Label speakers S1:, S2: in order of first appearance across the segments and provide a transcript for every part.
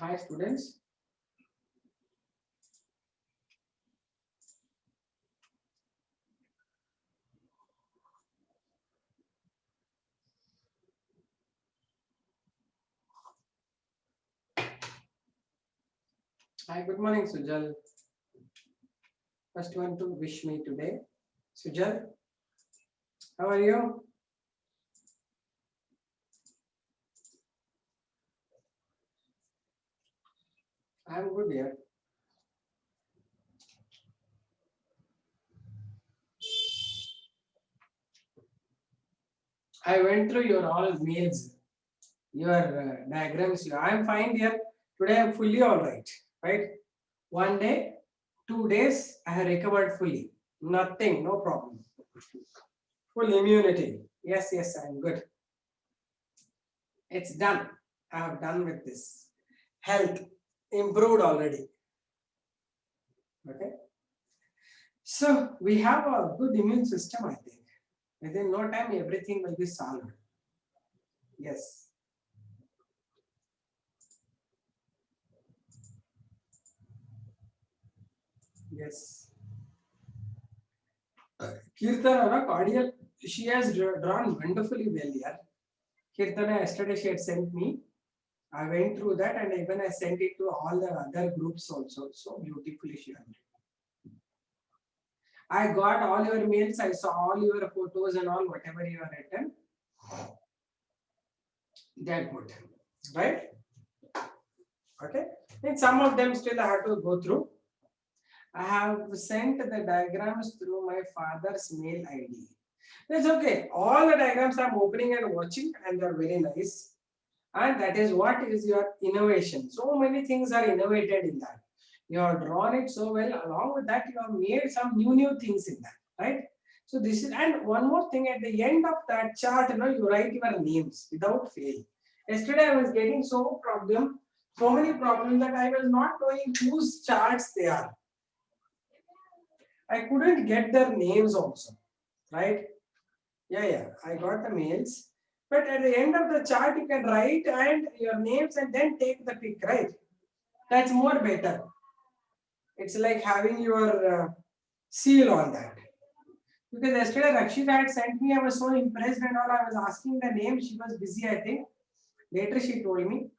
S1: Hi students. Hi, good morning Sujal. First one to wish me today. Sujal, how are you? I'm good here. I went through your all mails, your diagrams. I'm fine here. Today I'm fully all right. Right? One day, 2 days, I have recovered fully. Nothing, no problem. Full immunity. Yes, yes, I'm good. It's done. I have done with this. Health improved already. Okay. So we have a good immune system, I think. Within no time, everything will be solved. Yes. Yes. Kirtana, cordial, she has drawn wonderfully well here. Kirtana, yesterday she had sent me. I went through that and even I sent it to all the other groups also. So beautifully she had written. I got all your mails. I saw all your photos and all, whatever you have written. They're good. Right? Okay. And some of them still I have to go through. I have sent the diagrams through my father's mail ID. That's okay. All the diagrams I'm opening and watching, and they're very nice. And that is what is your innovation. So many things are innovated in that. You have drawn it so well. Along with that, you have made some new things in that, right? So this is, and one more thing at the end of that chart, you write your names without fail. Yesterday I was getting so many problems that I was not knowing whose charts they are. I couldn't get their names also, right? Yeah, I got the mails. But at the end of the chart, you can write and your names and then take the pic, right? That's more better. It's like having your seal on that. Because yesterday Rakshita had sent me, I was so impressed and all. I was asking the name, she was busy, I think. Later she told me.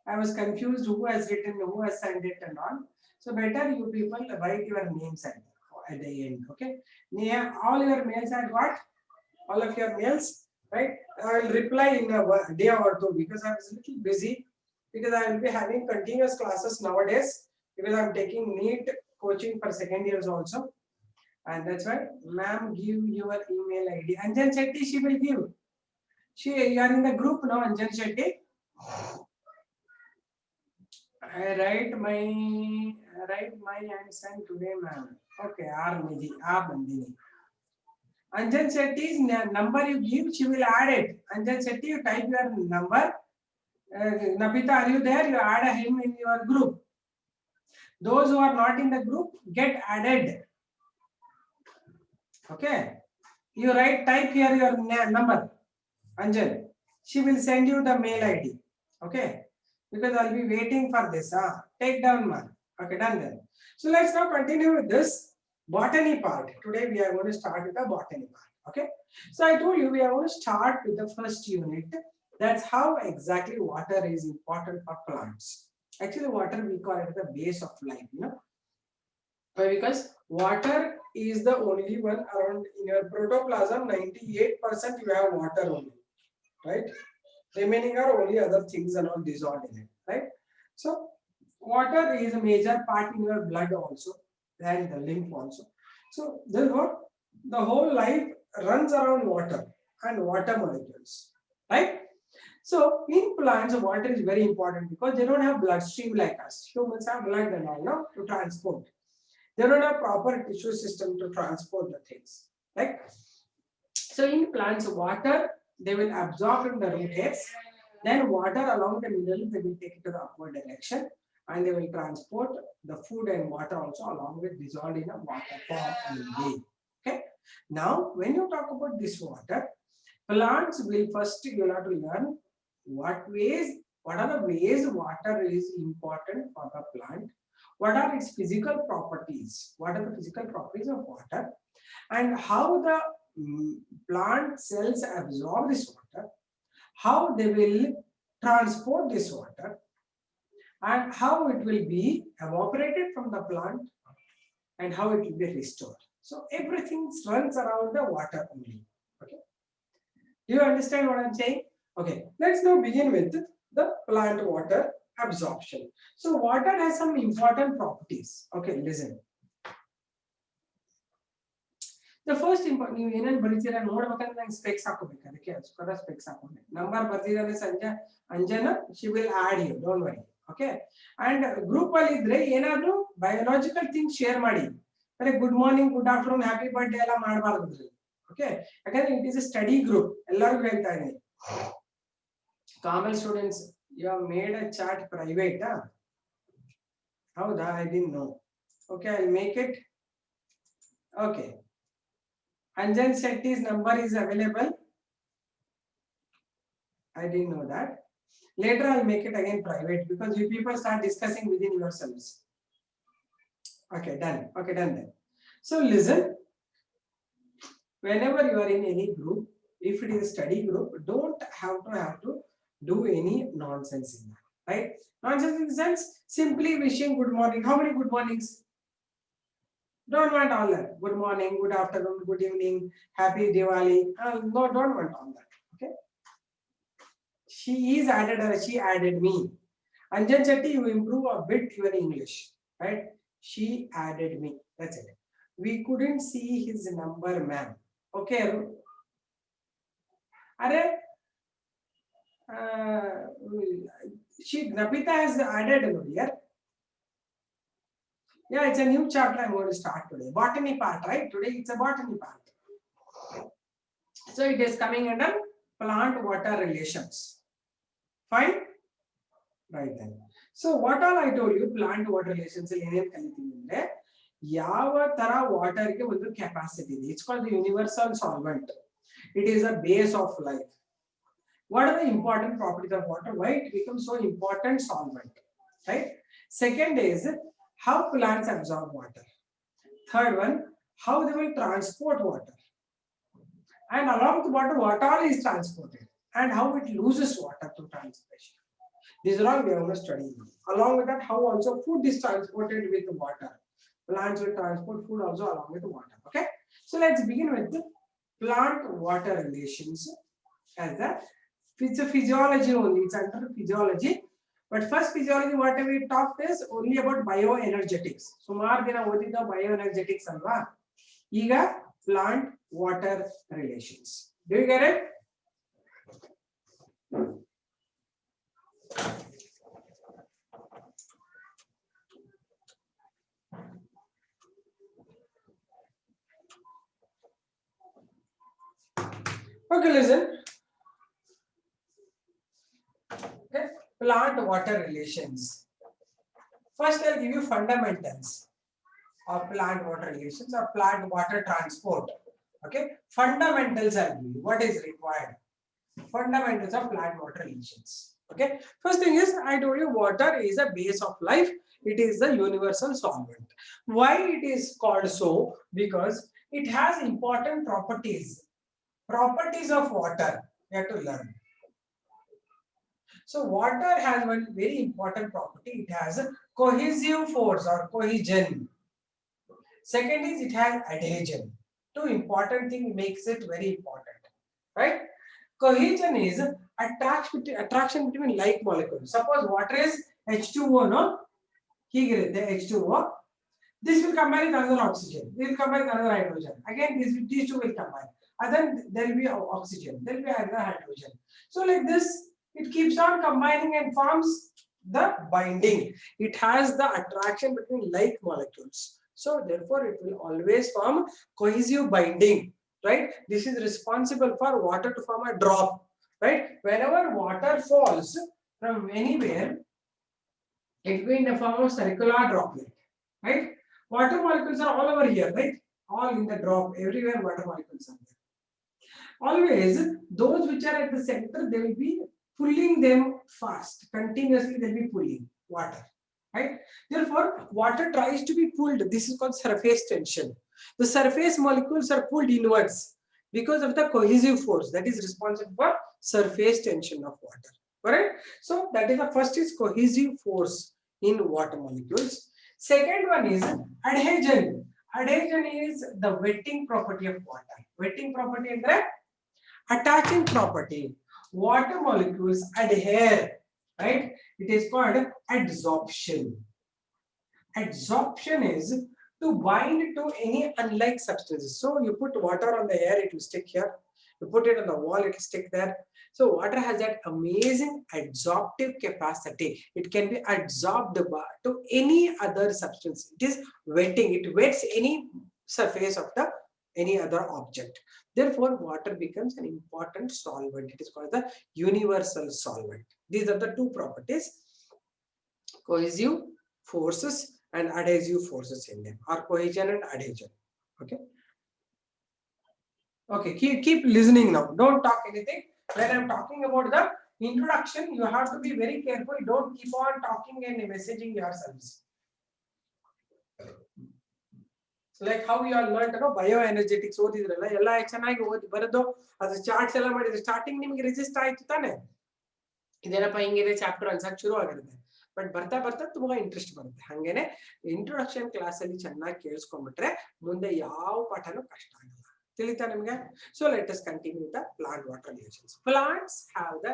S1: I was confused who has written, who has sent it and all. So better you people write your names at the end, okay? All your mails are what? All of your mails, right? I will reply in a day or two because I was a little busy because I will be having continuous classes nowadays because I'm taking NEET coaching for second years also. And that's why, ma'am, give your email ID. Anjan Shetty, she will give. You are in the group now, Anjan Shetty. I write my answer today, ma'am. Okay, R Bandini. Anjan Shetty's number you give, she will add it. Anjan Shetty, you type your number. Nabita, are you there? You add him in your group. Those who are not in the group get added. Okay. You type here your number, Anjan. She will send you the mail ID. Okay. Because I'll be waiting for this. Take down man. Okay, done then. So let's now continue with this botany part. Today we are going to start with the botany part. Okay. So I told you we are going to start with the first unit. That's how exactly water is important for plants. Actually, water we call it the base of life. Why? Because water is the only one around in your protoplasm. 98% you have water only, right? Remaining are only other things and all dissolved in it, right? So water is a major part in your blood also and the lymph also. So therefore, the whole life runs around water and water molecules, right? So in plants, water is very important because they don't have bloodstream like us. Humans have blood and all, no, to transport. They don't have proper tissue system to transport the things, right? So in plants, water they will absorb from the root hairs. Then water along the middle, they will take it to the upward direction and they will transport the food and water also along with dissolved in a water form only. Okay. Now, when you talk about this water, plants will first you have to learn what ways What are the ways water is important for the plant? What are its physical properties? What are the physical properties of water? And how the plant cells absorb this water, how they will transport this water, and how it will be evaporated from the plant, and how it will be restored. So everything runs around the water only. Okay. Do you understand what I'm saying? Okay. Let's now begin with the plant water absorption. So water has some important properties. Okay, listen. The first important ನೀವು ಏನೇನು ಬರೀತೀರಾ ನೋಡ್ಬೇಕಂದ್ರೆ ನಂಗೆ specs ಹಾಕೋಬೇಕು ಅದಕ್ಕೆ ಅದಕ್ಕೋಸ್ಕರ specs ಹಾಕೊಂಡೆ number ಬರ್ದಿರೋದೇ ಸಂಜೆ Anjan she will add you don't worry okay and group ಅಲ್ಲಿ ಇದ್ರೆ ಏನಾದ್ರೂ ಬಯೋಲಾಜಿಕಲ್ ಥಿಂಗ್ಸ್ ಶೇರ್ ಮಾಡಿ ಅಂದ್ರೆ good morning good afternoon happy birthday ಎಲ್ಲ ಮಾಡಬಾರ್ದು ಓಕೆ ಯಾಕಂದ್ರೆ it is a study group ಎಲ್ಲರಿಗೂ ಹೇಳ್ತಾ ಇದ್ದೀನಿ common students you have made a chat private ಹೌದಾ I didn't know okay I will make it okay Anjan Shetty's number is available. I didn't know that. Later I'll make it again private because you people start discussing within yourselves. Okay, done. Okay, done then. So listen, whenever you are in any group, if it is a study group, don't have to do any nonsense in that. Right? Nonsense in the sense, simply wishing good morning. How many good mornings? Don't want all that. Good morning, good afternoon, good evening, happy Diwali. No, don't want all that. Okay. She added me. Anjan Chetty, you improve a bit your English. Right? She added me. That's it. We couldn't see his number, ma'am. Okay. Nabita has added here. Yeah, it's a new chapter I'm going to start today. Botany part, right? Today it's a botany part. So it is coming under plant water relations. Fine? Right then. So what all I told you, plant water relations, yava tara water ke ಒಂದು capacity ಇದೆ. It's called the universal solvent. It is a base of life. What are the important properties of water? Why it becomes so important solvent? Right? Second is how plants absorb water. Third one, how they will transport water. And along with water, what all is transported and how it loses water through transpiration. These are all we are going to study. Along with that, how also food is transported with water. Plants will transport food also along with water. Okay. So let's begin with the plant-water relations as that. It's a physiology only. It's under physiology. But first physiology, what we talked is only about bioenergetics. Sumar dina odidda bioenergetics alva. Iga plant water relations. Do you get it? Okay, listen. Okay. Plant water relations. First, I'll give you fundamentals of plant water relations or plant water transport. Okay, fundamentals I'll give you. What is required? Fundamentals of plant water relations. Okay, first thing is I told you water is a base of life. It is the universal solvent. Why it is called so? Because it has important properties. Properties of water. You have to learn. So water has one very important property. It has a cohesive force or cohesion. Second is it has adhesion. Two important things makes it very important, right? Cohesion is attraction between like molecules. Suppose water is H2O, no? Here the H2O. This will combine with another oxygen. This will combine with another hydrogen. Again, these two will combine. And then there will be oxygen. There will be another hydrogen. So like this, it keeps on combining and forms the binding. It has the attraction between like molecules. So therefore, it will always form cohesive binding, right? This is responsible for water to form a drop, right? Whenever water falls from anywhere, it will be in the form of circular droplet, right? Water molecules are all over here, right? All in the drop, everywhere water molecules are there. Always, those which are at the center, they will be pulling them fast. Continuously they'll be pulling water, right? Therefore water tries to be pulled. This is called surface tension. The surface molecules are pulled inwards because of the cohesive force that is responsible for surface tension of water. Correct? So that is the first is cohesive force in water molecules. Second one is adhesion. Adhesion is the wetting property of water. Wetting property andre attaching property. Water molecules adhere, right? It is called adsorption. Adsorption is to bind to any unlike substances. So you put water on the air, it will stick here. You put it on the wall, it will stick there. So water has that amazing adsorptive capacity. It can be absorbed to any other substance. It is wetting. It wets any surface of the any other object. Therefore, water becomes an important solvent. It is called the universal solvent. These are the two properties: cohesive forces and adhesive forces in them, or cohesion and adhesion. Okay. Okay, keep listening now. Don't talk anything. When I'm talking about the introduction, you have to be very careful. Don't keep on talking and messaging yourselves. Like how you all learned bioenergetics ಓದಿದ್ರಲ್ಲ ಎಲ್ಲ ಚೆನ್ನಾಗಿ ಓದಿ ಬರೆದು ಅದು charts ಎಲ್ಲ ಮಾಡಿದ್ರೆ starting ನಿಮಗೆ register ಆಯ್ತು ತಾನೆ, ಇದೇನಪ್ಪ ಹಿಂಗಿದೆ ಚಾಪ್ಟರ್ ಅನ್ಸಕ್ ಶುರು ಆಗಿರುತ್ತೆ. ಬಟ್ ಬರ್ತಾ ಬರ್ತಾ ತುಂಬಾ ಇಂಟ್ರೆಸ್ಟ್ ಬರುತ್ತೆ. ಹಂಗೇನೆ ಇಂಟ್ರೊಡಕ್ಷನ್ ಕ್ಲಾಸ್ ಅಲ್ಲಿ ಚೆನ್ನಾಗಿ ಕೇಳಿಸ್ಕೊಂಡ್ಬಿಟ್ರೆ ಮುಂದೆ ಯಾವ ಪಾಠನೂ ಕಷ್ಟ ಆಗಲ್ಲ. ತಿಳಿತಾ ನಿಮ್ಗೆ? So let us continue the plant water relations. Plants have the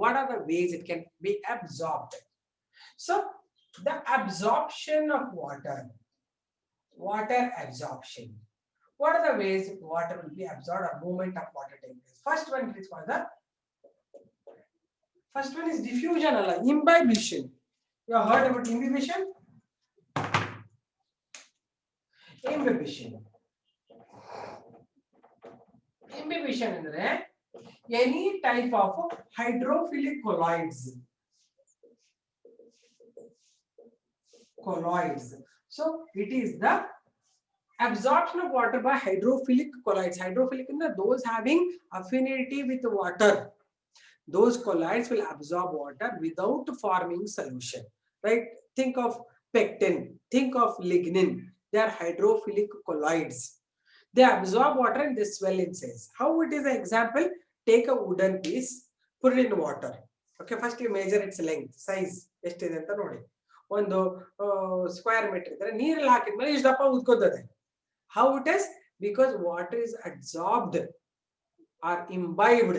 S1: what are the ways it can be absorbed? So the absorption of water absorption. What are the ways water will be absorbed or movement of water taking place? First one is called the first one is diffusion, imbibition. You have heard about imbibition? Imbibition. Imbibition andre any type of hydrophilic colloids. So it is the absorption of water by hydrophilic colloids. Hydrophilic in those having affinity with water. Those colloids will absorb water without forming solution, right? Think of pectin, think of lignin. They are hydrophilic colloids. They absorb water and they swell in size. How it is an example? Take a wooden piece, put it in water. Okay, first you measure its length, size. ಎಷ್ಟಿದೆ ಅಂತ ನೋಡಿ. ಒಂದು square metre ಇದ್ರೆ ನೀರಲ್ಲಿ ಹಾಕಿದ್ಮೇಲೆ ಇಷ್ಟು ದಪ್ಪ ಉದ್ಕೋತದೆ. How it is? Because water is absorbed or imbibed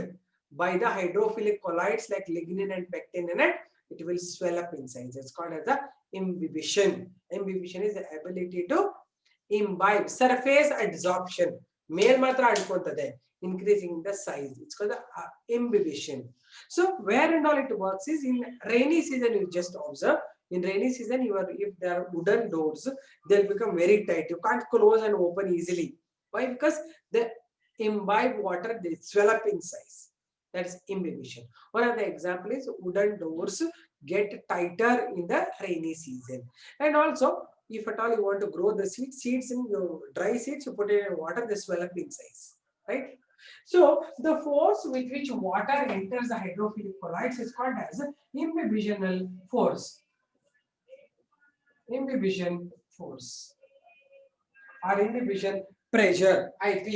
S1: by the hydrophilic colloids like lignin and pectin in it. It will swell up in size. It's called as the imbibition. Imbibition is the ability to imbibe, surface adsorption. Male matra adkontade, increasing the size. It's called the imbibition. So where and all it works is in rainy season. You just observe. In rainy season, if there are wooden doors, they'll become very tight. You can't close and open easily. Why? Because the imbibed water, they swell up in size. That's imbibition. One of the example is wooden doors get tighter in the rainy season. And also, if at all you want to grow the seeds in your dry seeds, you put it in water, they swell up in size, right? So the force with which water enters the hydrophilic colloids is called as imbibitional force. Imbibition force or imbibition pressure, IP.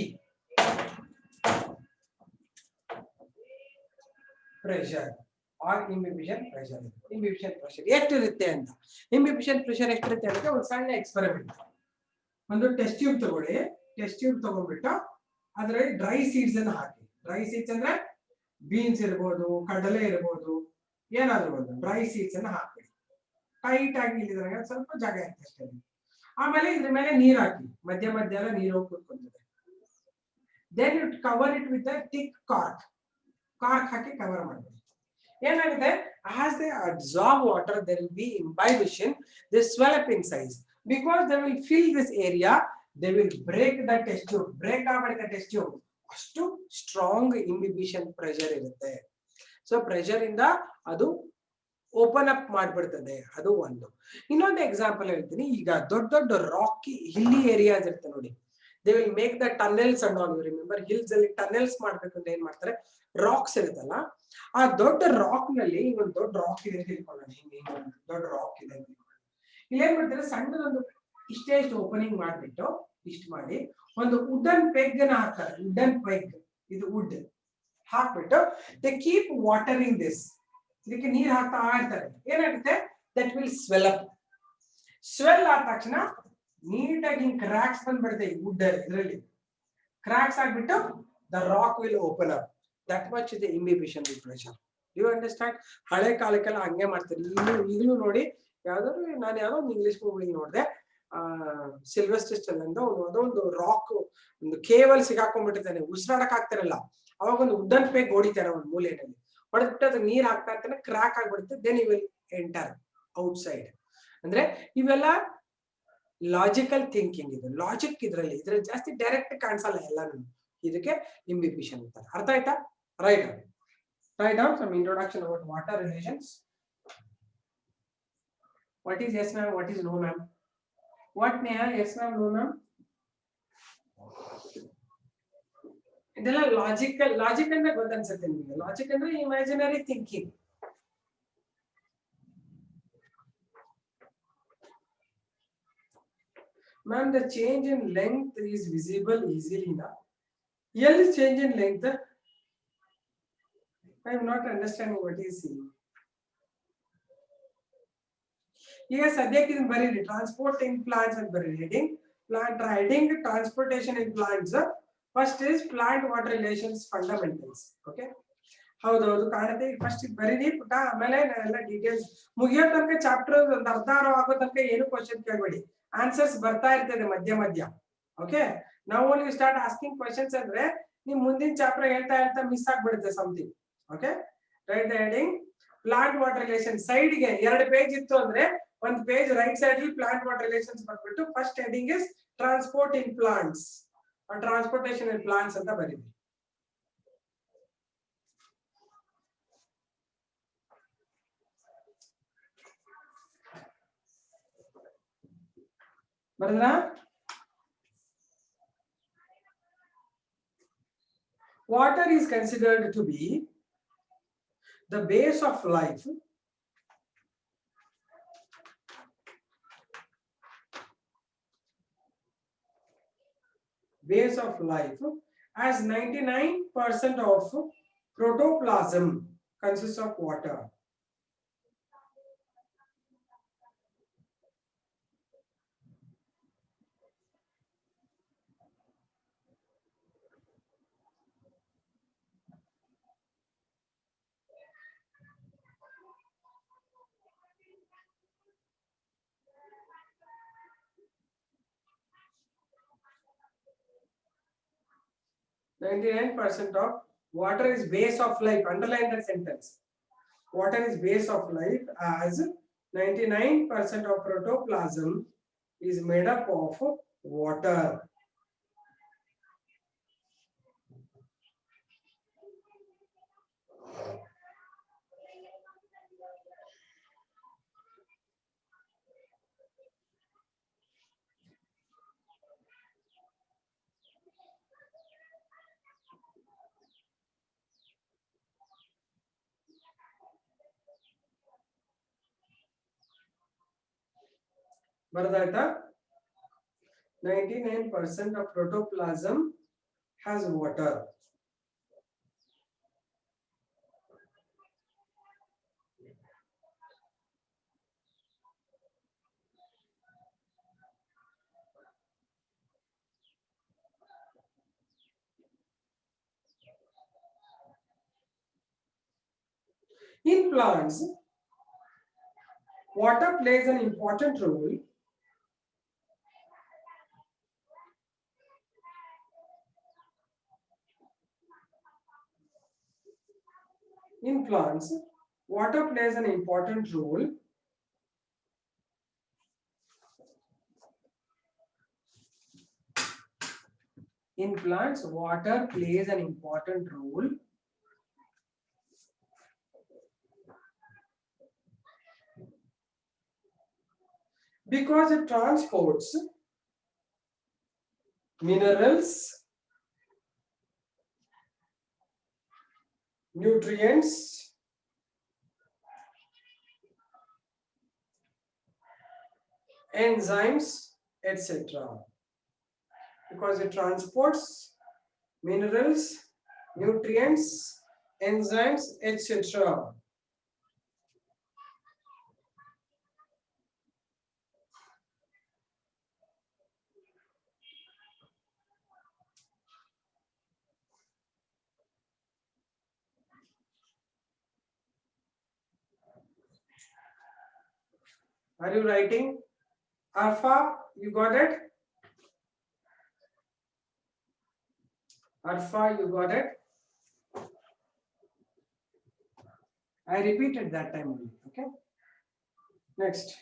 S1: Pressure or imbibition pressure. Imbibition pressure ಎಷ್ಟಿರುತ್ತೆ ಅಂತ. Imbibition pressure ಎಷ್ಟಿರುತ್ತೆ ಅಂತ ಒಂದು ಸಣ್ಣ experiment. ಒಂದು test tube ತಗೊಳ್ಳಿ. Test tube ತಗೊಂಡ್ಬಿಟ್ಟು ಅದರಲ್ಲಿ ಡ್ರೈ ಸೀಡ್ಸ್ ಅನ್ನು ಹಾಕಿ. ಡ್ರೈ ಸೀಡ್ಸ್ ಅಂದ್ರೆ ಬೀನ್ಸ್ ಇರಬಹುದು, ಕಡಲೆ ಇರಬಹುದು, ಏನಾದರೂ ಒಂದು ಡ್ರೈ ಸೀಡ್ಸ್ ಅನ್ನು ಹಾಕಿ ಟೈಟ್ ಆಗಿ ಇಲ್ಲಿದ್ರೆ ಸ್ವಲ್ಪ ಜಾಗ ಇರುತ್ತೆ ಅಷ್ಟೇ. ಆಮೇಲೆ ಇದ್ರ ಮೇಲೆ ನೀರು ಹಾಕಿ, ಮಧ್ಯ ಮಧ್ಯ ಎಲ್ಲ ನೀರು ಹೋಗಿ ಕೂತ್ಕೊಂತದೆ. Then you cover it with a thick cork. Cork ಹಾಕಿ ಕವರ್ ಮಾಡಬೇಕು. ಏನಾಗುತ್ತೆ? as they absorb water, there will be imbibition. They swell up in size because they will fill this area. They will break the test tube. Break ಆಗಬಾರದು test tube. ಅಷ್ಟು strong ಇಂಬಿಬಿಷನ್ pressure ಇರುತ್ತೆ. So pressure ಇಂದ ಅದು open up ಮಾಡ್ಬಿಡ್ತದೆ. ಅದು ಒಂದು. ಇನ್ನೊಂದು example ಹೇಳ್ತೀನಿ. ಈಗ ದೊಡ್ಡ ದೊಡ್ಡ ರಾಕಿ ಹಿಲ್ಲಿ ಏರಿಯಾಸ್ ಇರುತ್ತೆ ನೋಡಿ. They will make the tunnels and all. You remember hills ಅಲ್ಲಿ ಟನೆಲ್ಸ್ ಮಾಡ್ಬೇಕಂದ್ರೆ ಏನ್ ಮಾಡ್ತಾರೆ, ರಾಕ್ಸ್ ಇರುತ್ತಲ್ಲ, ಆ ದೊಡ್ಡ ರಾಕ್ ನಲ್ಲಿ ಒಂದು ದೊಡ್ಡ ರಾಕ್ ಇದೆ ಅಂತ ತಿಳ್ಕೊಳ್ಳೋಣ. ಹಿಂಗೆ ದೊಡ್ಡ ರಾಕ್ ಇದೆ ಅಂತ ತಿಳ್ಕೊಳ್ಳೋಣ. ಇಲ್ಲಿ ಏನ್ ಮಾಡ್ತಾರೆ, ಸಣ್ಣದೊಂದು ಇಷ್ಟೇ ಇಷ್ಟು ಓಪನಿಂಗ್ ಮಾಡ್ಬಿಟ್ಟು ಇಷ್ಟು ಮಾಡಿ ಒಂದು ವುಡನ್ ಪೆಗ್ ನ ಹಾಕ್ತಾರೆ. ವುಡನ್ ಪೆಗ್, ಇದು ವುಡ್ ಹಾಕ್ಬಿಟ್ಟು ದೇ ಕೀಪ್ ವಾಟರಿಂಗ್ ದಿಸ್, ಇದಕ್ಕೆ ನೀರ್ ಹಾಕ್ತಾ ಇರ್ತಾರೆ. ಏನಾಗುತ್ತೆ, that will swell up. Swell ಆದ ತಕ್ಷಣ ನೀಟಾಗಿ ಹಿಂಗ್ ಕ್ರಾಕ್ಸ್ ಬಂದ್ಬಿಡುತ್ತೆ ಈ ವುಡ್ ಇದರಲ್ಲಿ. ಕ್ರಾಕ್ಸ್ ಆಗ್ಬಿಟ್ಟು the rock will open up. That much ಇದೆ ಇಂಬಿಬಿಷನ್ ಲಿಟ್ರೇಚರ್. You understand? ಹಳೆ ಕಾಲಕ್ಕೆಲ್ಲ ಹಂಗೆ ಮಾಡ್ತಾರೆ. ಈಗಲೂ ನೋಡಿ, ಯಾವ್ದಾದ್ರು ನಾನು ಯಾವ್ದೋ ಒಂದು ಇಂಗ್ಲಿಷ್ ಮೂವಿ ನೋಡಿದೆ, ಸಿಲ್ವೆಸ್ಟರ್ ಸ್ಟೆಲ್ಲನ್ ಅದೊಂದು ರಾಕ್ ಒಂದು ಕೇವಲ್ ಸಿಗಾಕೊಂಡ್ಬಿಟ್ಟಿದ್ದಾನೆ, ಉಸಿರಾಡಕ್ ಆಗ್ತಿರಲ್ಲ. ಅವಾಗ ಒಂದು ವುಡನ್ ಪೆಗ್ ಹೊಡಿತಾರೆ ಒಂದು ಮೂಲೆಯಲ್ಲಿ, ಹೊಡೆದ್ಬಿಟ್ಟು ಅದಕ್ಕೆ ನೀರ್ ಹಾಕ್ತಾ ಇರ್ತಾನೆ, ಕ್ರಾಕ್ ಆಗ್ಬಿಡುತ್ತೆ. Then you will enter outside. ಅಂದ್ರೆ ಇವೆಲ್ಲ ಲಾಜಿಕಲ್ ಥಿಂಕಿಂಗ್. ಇದು ಲಾಜಿಕ್ ಇದ್ರಲ್ಲಿ ಜಾಸ್ತಿ ಡೈರೆಕ್ಟ್ ಕಾಣಿಸಲ್ಲ ಎಲ್ಲಾನು. ಇದಕ್ಕೆ ಇಂಬಿಬಿಷನ್ ಅಂತಾರೆ. ಅರ್ಥ ಆಯ್ತಾ? Write down some introduction about water relations. What is yes ma'am, what is no ma'am? What Neha? Yes ma'am, no ma'am? ಇದೆಲ್ಲ ಲಾಜಿಕ್ ಅಂದ್ರೆ ಗೊತ್ತನ್ಸುತ್ತೆ ನಿಮಗೆ. ಲಾಜಿಕ್ ಅಂದ್ರೆ imaginary thinking. Ma'am, the change in length is visible easily now. L is change in length. I am not understanding what is saying. Yes, ಸದ್ಯಕ್ಕೆ ಇದನ್ನ ಬರೀರಿ. Transport in plants ಅಂತ ಬರೀರಿ. Heading plant heading transportation in plants. First is plant water relations fundamentals. Okay, ಹೌದೌದು ಕಾಣುತ್ತೆ. First ಇದು ಬರೀರಿ ಪುಟ, ಆಮೇಲೆ ನಾನೆಲ್ಲ ಡೀಟೇಲ್ಸ್ ಮುಗಿಯೋ ತನಕ ಚಾಪ್ಟರ್ ಒಂದು ಅರ್ಧ ಆಗೋ ತನಕ ಏನು ಕ್ವಶನ್ ಕೇಳಬೇಡಿ. ಆನ್ಸರ್ಸ್ ಬರ್ತಾ ಇರ್ತದೆ ಮಧ್ಯ ಮಧ್ಯ. ಓಕೆ, ನಾವು ಓನ್ಲಿ ಸ್ಟಾರ್ಟ್ ಆಸ್ಕಿಂಗ್ ಕ್ವಶನ್ಸ್ ಅಂದ್ರೆ ನೀವು ಮುಂದಿನ ಚಾಪ್ಟರ್ ಹೇಳ್ತಾ ಮಿಸ್ ಆಗ್ಬಿಡುತ್ತೆ something. Okay, right the heading plant water relation. Side ಗೆ 2 ಪೇಜ್ ಇತ್ತು ಅಂದ್ರೆ ಒಂದು ಪೇಜ್ ರೈಟ್ ಸೈಡ್ ಅಲ್ಲಿ ಪ್ಲಾಂಟ್ ವಾಟರ್ ರಿಲೇಷನ್ಸ್ ಬರ್ಬಿಟ್ಟು first heading is transport in plants, transportation in plants ಅಂತ ಬರೀರಿ. ಬರದ್ರಾ? Water is considered to be the base of life. Base of life, as 99% of protoplasm consists of water. %99 of water is base of life. Underline that sentence. Water is base of life, as 99% of protoplasm is made up of water. ಬರದಾಯ್ತಾ? 99% of protoplasm has water. In plants, water plays an important role in plants. Water plays an important role in plants. Water plays an important role because it transports minerals, nutrients, enzymes, etc. Because it transports minerals, nutrients, enzymes, etc. Are you writing? Alpha, you got it? Alpha, you got it? I repeated that time only. Okay. Next.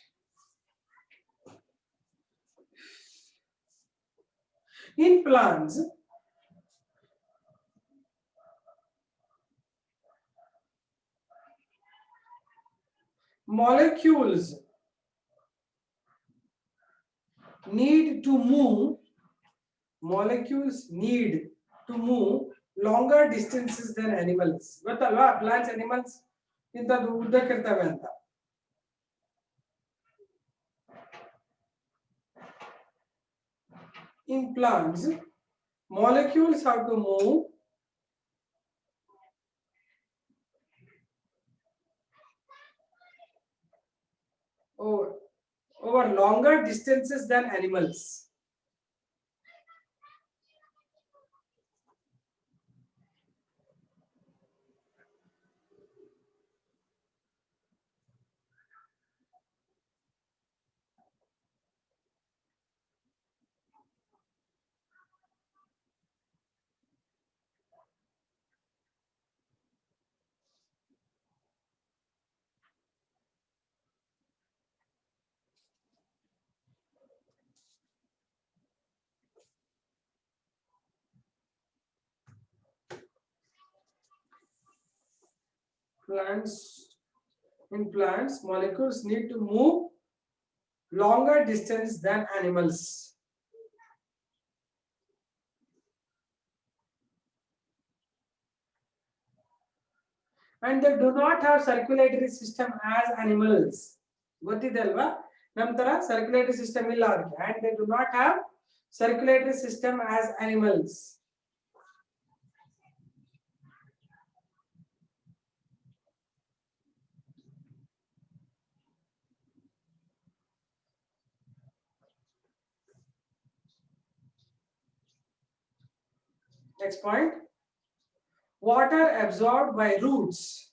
S1: In plants, molecules need to move. Molecules need to move longer distances than animals. ಗೊತ್ತಲ್ವಾ plants animals ಇಂತದ್ದು ಉದ್ದಕ್ಕಿರ್ತವೆ ಅಂತ. In plants, molecules have to move over longer distances than animals. In plants, molecules need to move longer distance than animals. And they do not have circulatory system as animals. ಗೊತ್ತಿದೆ ಅಲ್ವಾ ನಮ್ಮ ತರ circulatory system ಇಲ್ಲ ಅವರಿಗೆ, and they do not have circulatory system as animals. Next point. Water absorbed by roots.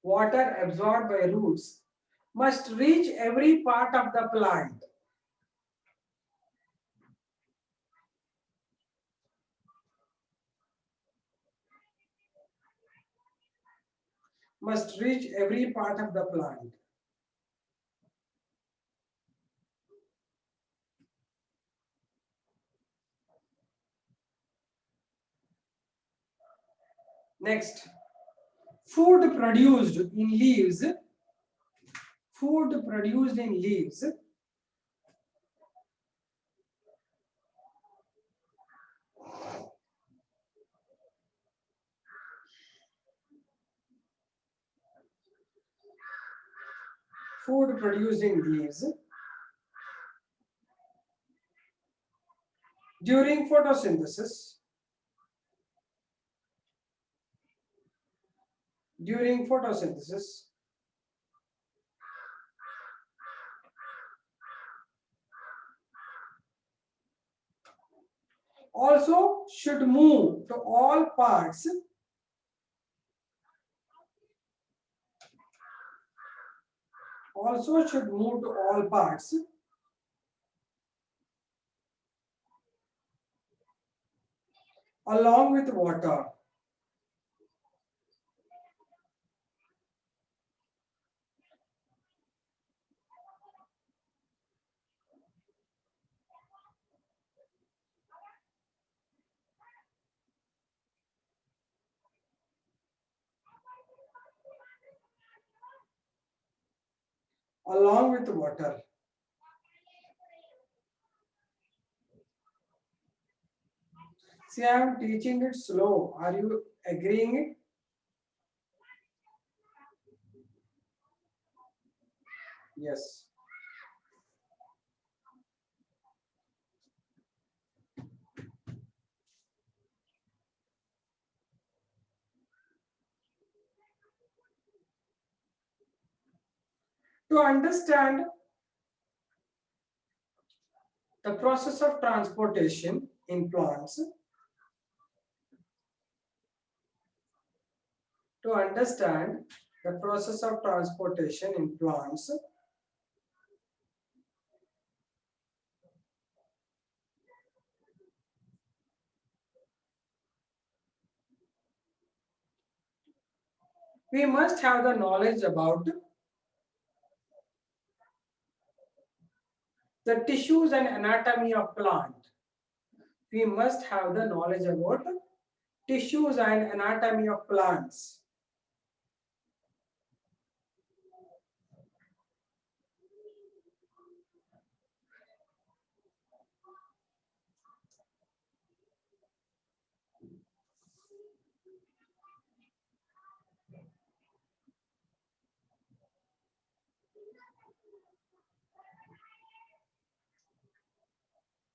S1: Water absorbed by roots must reach every part of the plant. Must reach every part of the plant. Next, food produced in leaves. Food produced in leaves during photosynthesis also should move to all parts along with water. along with water. See, I am teaching it slow. Are you agreeing it? Yes. To understand the process of transportation in plants, to understand the process of transportation in plants, we must have the knowledge about the tissues and anatomy of plant. We must have the knowledge about tissues and anatomy of plants.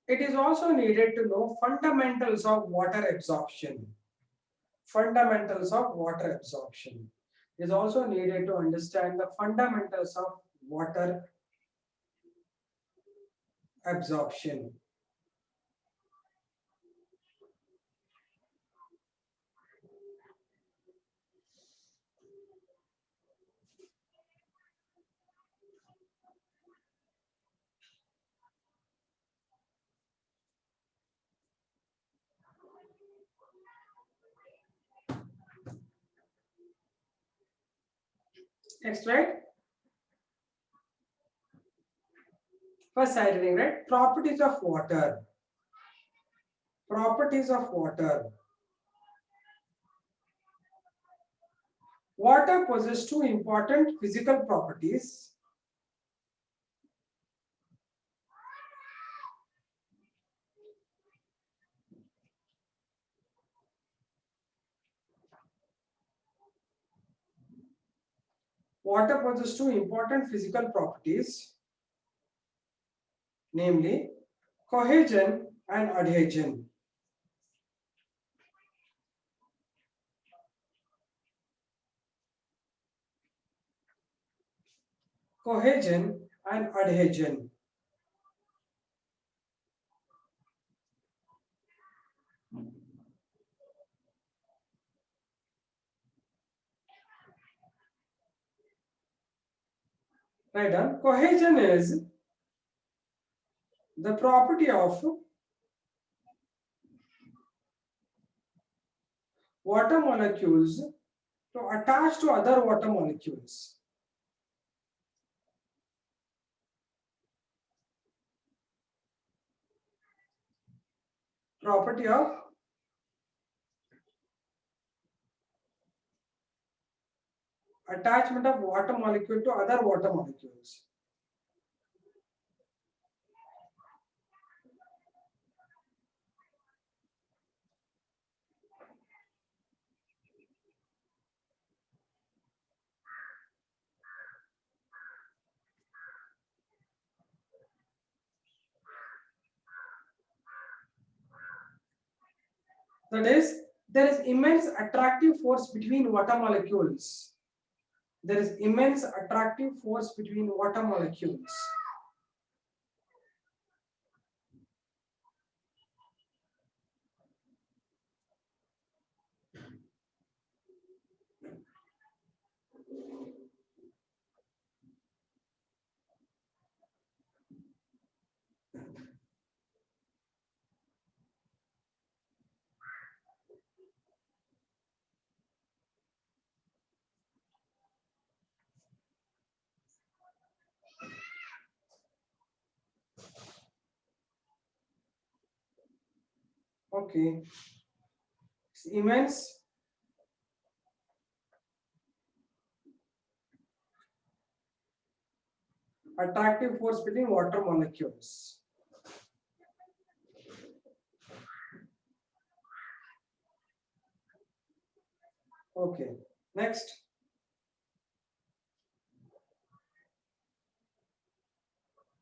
S1: It is also needed to know fundamentals of water absorption. Fundamentals of water absorption. It is also needed to understand the fundamentals of water absorption. Next, right? First side reading, right? Properties of water. Properties of water. Water possesses two important physical properties. Water possesses two important physical properties, namely cohesion and adhesion. Cohesion and adhesion. Right on. Cohesion is the property of water molecules to attach to other water molecules. Property of attachment of water molecule to other water molecules. That is, there is immense attractive force between water molecules. There is immense attractive force between water molecules. Okay. It's immense attractive force between water molecules. Okay, next.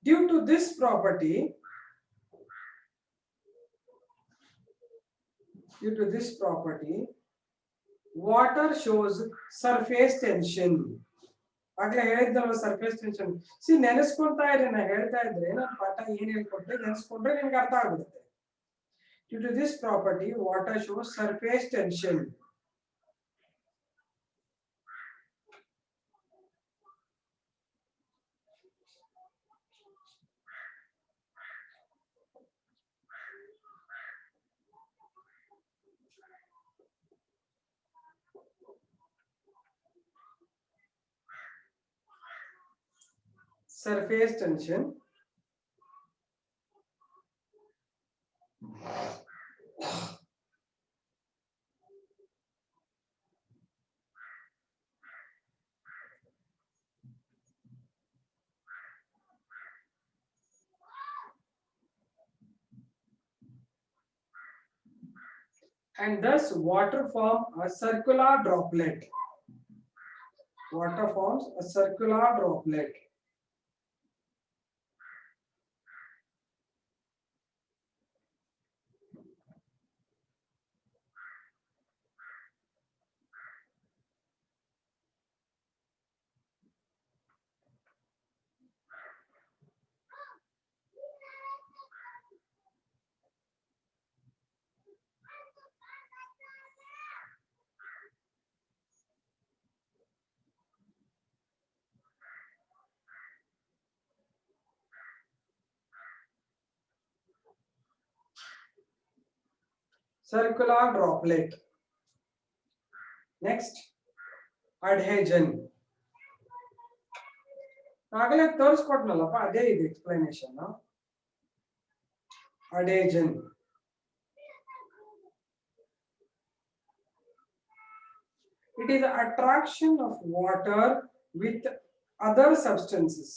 S1: Due to this property, water shows surface tension. ಆಗ್ಲೇ ಹೇಳಿದ್ನಲ್ವ surface tension. C ನೆನೆಸ್ಕೊಂತಾ ಇದ್ರೆ ನಾ ಹೇಳ್ತಾ ಇದ್ರೆ ನಾನು ಪಾಠ ಏನ್ ಹೇಳ್ಕೊಟ್ರೆ ನೆನೆಸ್ಕೊಂಡ್ರೆ ನಿಮ್ಗೆ ಅರ್ಥ ಆಗುತ್ತೆ. Due to this property, water shows surface tension. Surface tension. And thus water forms a circular droplet. Water forms a circular droplet. Circular droplet. Next, adhesion. ಆಗಲೇ ತೋರಿಸ್ಕೊಟ್ನಲ್ಲಪ್ಪ, ಅದೇ ಇದೆ explanation. Adhesion. It is the attraction of water with other substances.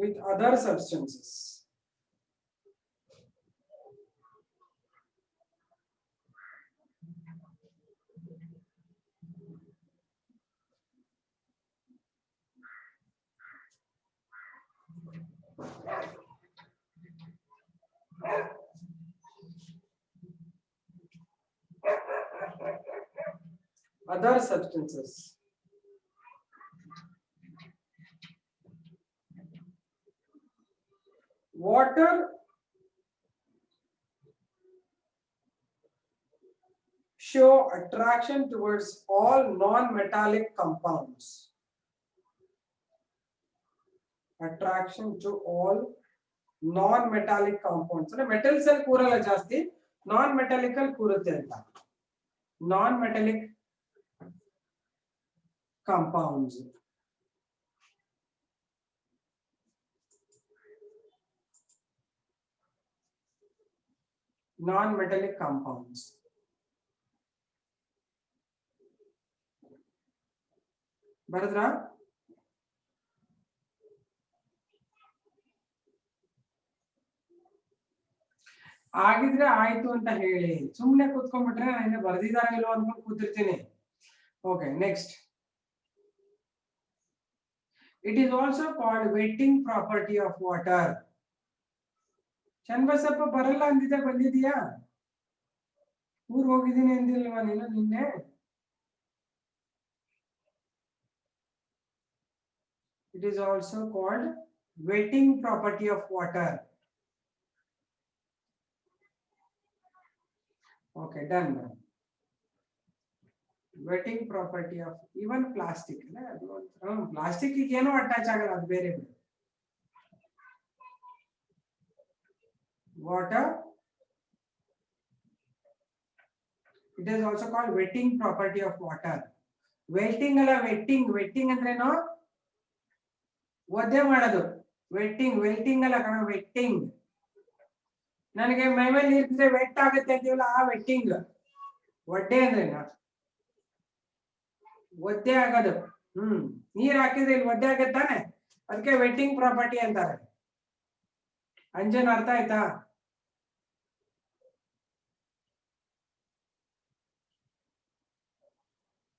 S1: With other substances. Other substances. Water show attraction towards all non-metallic compounds. Attraction to all non-metallic compounds. ಅಂದ್ರೆ metals ಅಲ್ಲಿ ಕೂರಲ್ಲ ಜಾಸ್ತಿ, ನಾನ್ metallic ಅಲ್ಲಿ ಕೂರುತ್ತೆ ಅಂತ. Non-metallic compounds. Non-metallic compounds. ಬರದ್ರಾ? ಆಗಿದ್ರೆ ಆಯ್ತು ಅಂತ ಹೇಳಿ, ಸುಮ್ಮನೆ ಕೂತ್ಕೊಂಡ್ಬಿಟ್ರೆ ನಾನು ಬರ್ದಿದಾಗಿಲ್ವ ಅನ್ಕೊಂಡು ಕೂತಿರ್ತೀನಿ. Okay, next. It is also called wetting property of water. Channabasappa ಬರಲ್ಲ ಅಂದಿದ್ದೆ, ಬಂದಿದೀಯಾ? ಊರ್ ಹೋಗಿದ್ದೀನಿ ಅಂದಿಲ್ವಾ ನೀನು ನಿನ್ನೆ? It is also called wetting property of water. Okay, done. Wetting property of even plastic. Plastic ಏನು ಅಟ್ಯಾಚ್ ಆಗಲ್ಲ, ಅದು ಬೇರೆ. Water. It is also called wetting property of water. Wetting ಅಲ್ಲ, wetting ಅಂದ್ರೇನು? ಒದ್ದೆ ಮಾಡೋದು. ವೆಟ್ಟಿಂಗ್ ಅಲ್ಲ ಕಣ, ವೆಟ್ಟಿಂಗ್. ನನಗೆ ಮೈ ಮೇಲೆ ನೀರಿದ್ರೆ ವೆಟ್ ಆಗುತ್ತೆ ಅಂತೀವಲ್ಲ, ಆ ವೆಟ್ಟಿಂಗ್. ಒಡ್ಡೆ ಅಂದ್ರೇನು? ಒದ್ದೆ ಆಗೋದು. ನೀರ್ ಹಾಕಿದ್ರೆ ಇಲ್ಲಿ ಒದ್ದೆ ಆಗತ್ತಾನೆ, ಅದಕ್ಕೆ ವೆಟ್ಟಿಂಗ್ ಪ್ರಾಪರ್ಟಿ ಅಂತಾರೆ. ಅಂಜನ್ ಅರ್ಥ ಆಯ್ತಾ?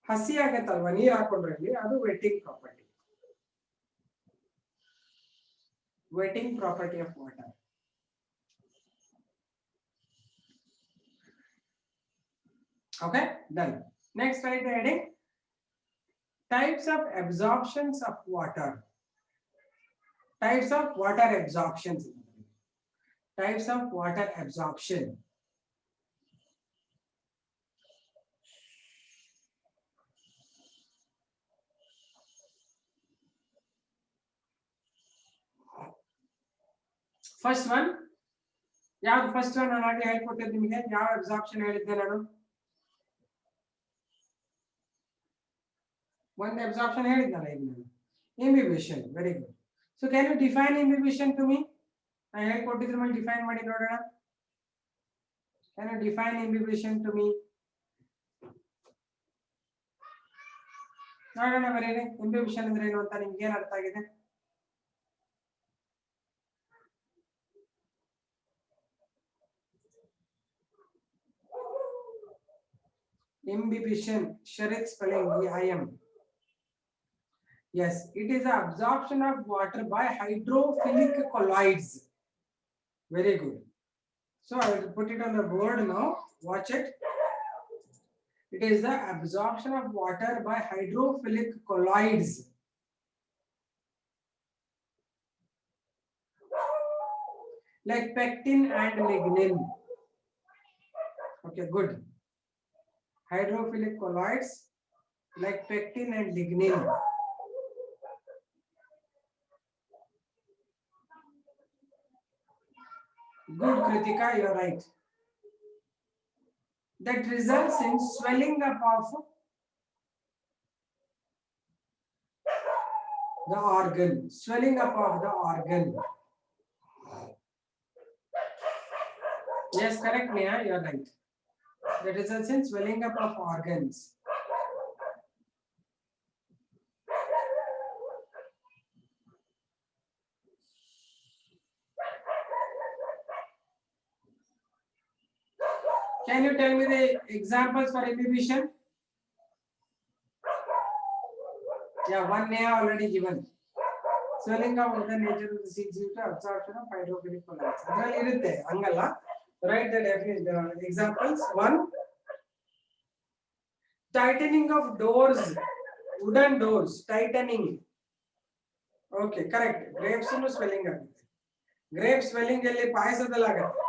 S1: ಹಸಿ ಆಗತ್ತಲ್ವಾ ನೀರ್ ಹಾಕೊಂಡ್ರೆ ಇಲ್ಲಿ, ಅದು wetting property. Wetting property of water. Okay, done. Next, write the heading. Types of absorptions of water. Types of water absorptions. Types of water absorption. First one. ಯಾವ ಫಸ್ಟ್ ಒನ್ ನಾನು ಆಗಿ ಹೇಳ್ಕೊಟ್ಟಿದ್ದೆ ನಿಮಗೆ, ಯಾವ ಅಬ್ಸಾರ್ಪ್ಷನ್ ಹೇಳಿದ್ದೆ ನಾನು? ಒಂದು ಅಬ್ಸಾರ್ಪ್ಷನ್ ಹೇಳಿದ್ನಲ್ಲ ಈಗ ನಾನು, imbibition. Very good. So can you define imbibition to me? ನಾನು ಹೇಳ್ಕೊಟ್ಟಿದ್ರ ಮೇಲೆ ಡಿಫೈನ್ ಮಾಡಿ ನೋಡೋಣ. Can you define imbibition to me? ನೋಡೋಣ ಬರೀರಿ, ಇಂಬಿಬಿಷನ್ ಅಂದ್ರೆ ಏನು ಅಂತ ನಿಮ್ಗೆ ಏನ್ ಅರ್ಥ ಆಗಿದೆ? Imbibition, Sharit spelling EIM. Yes, it is the absorption of water by hydrophilic colloids. Very good. So I will put it on the board now. Watch it. It is the absorption of water by hydrophilic colloids. Like pectin and lignin. Okay, good. Hydrophilic colloids like pectin and lignin. Good, Kritika, you're right. That results in swelling up of the organ. Swelling up of the organ. Yes, correct, Neha, you're right. That results in swelling up of organs. Can you tell me the examples for imbibition? Yeah, one Neha already given. Swelling of the nature of the seeds due to absorption of hydrophilic colloids. Adralli irutte hangalla. Write the definition, examples. One, tightening of doors, wooden doors, tightening. Okay, correct. Grapes no swelling agutte. Grape swelling elli payasadalli agutte.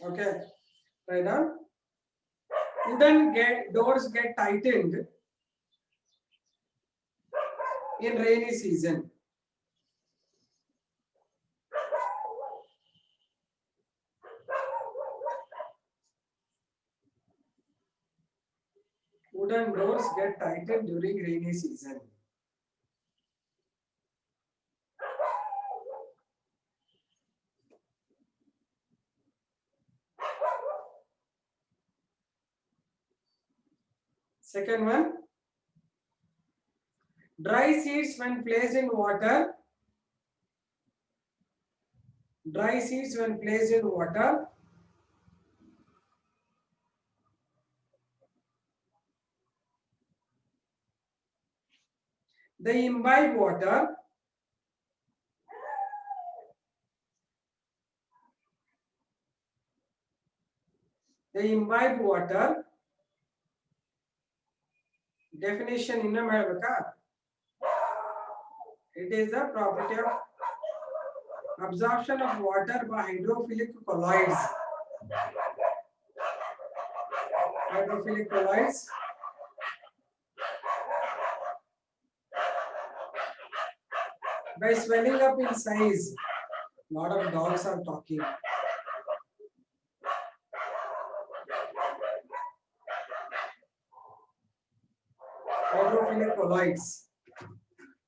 S1: Okay, write down. Wooden doors get tightened in rainy season. Wooden doors get tightened during rainy season. Second one, dry seeds when placed in water. Dry seeds when placed in water they imbibe water. They imbibe water. Definition inna madbeka. It is the property of absorption of water by hydrophilic colloids. Hydrophilic colloids by swelling up in size. Lot of dogs are talking. Hydrophilic colloids.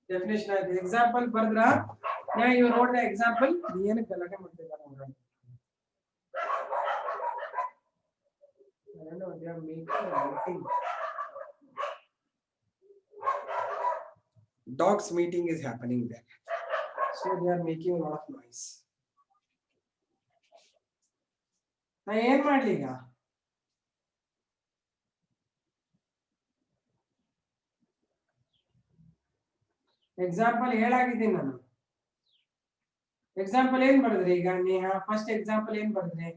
S1: Definition of the example bardra. Now you wrote the example. ಏನು ಗಲಾಟೆ ಮಾಡ್ತಿದ್ದಾರೆ ನೋಡ್ರಿ. I don't know, they are making a meeting. Dogs meeting is happening there. So they are making a lot of noise. ನಾ ಏನ್ ಮಾಡ್ಲಿ ಈಗ? Example ಹೇಳಾಗಿದ್ದೀನಿ ನಾನು. Example ಏನ್ ಬರೆದ್ರಿ ಈಗ ನೇಹಾ? ಫಸ್ಟ್ ಎಕ್ಸಾಂಪಲ್ ಏನ್ ಬರೆದ್ರಿ?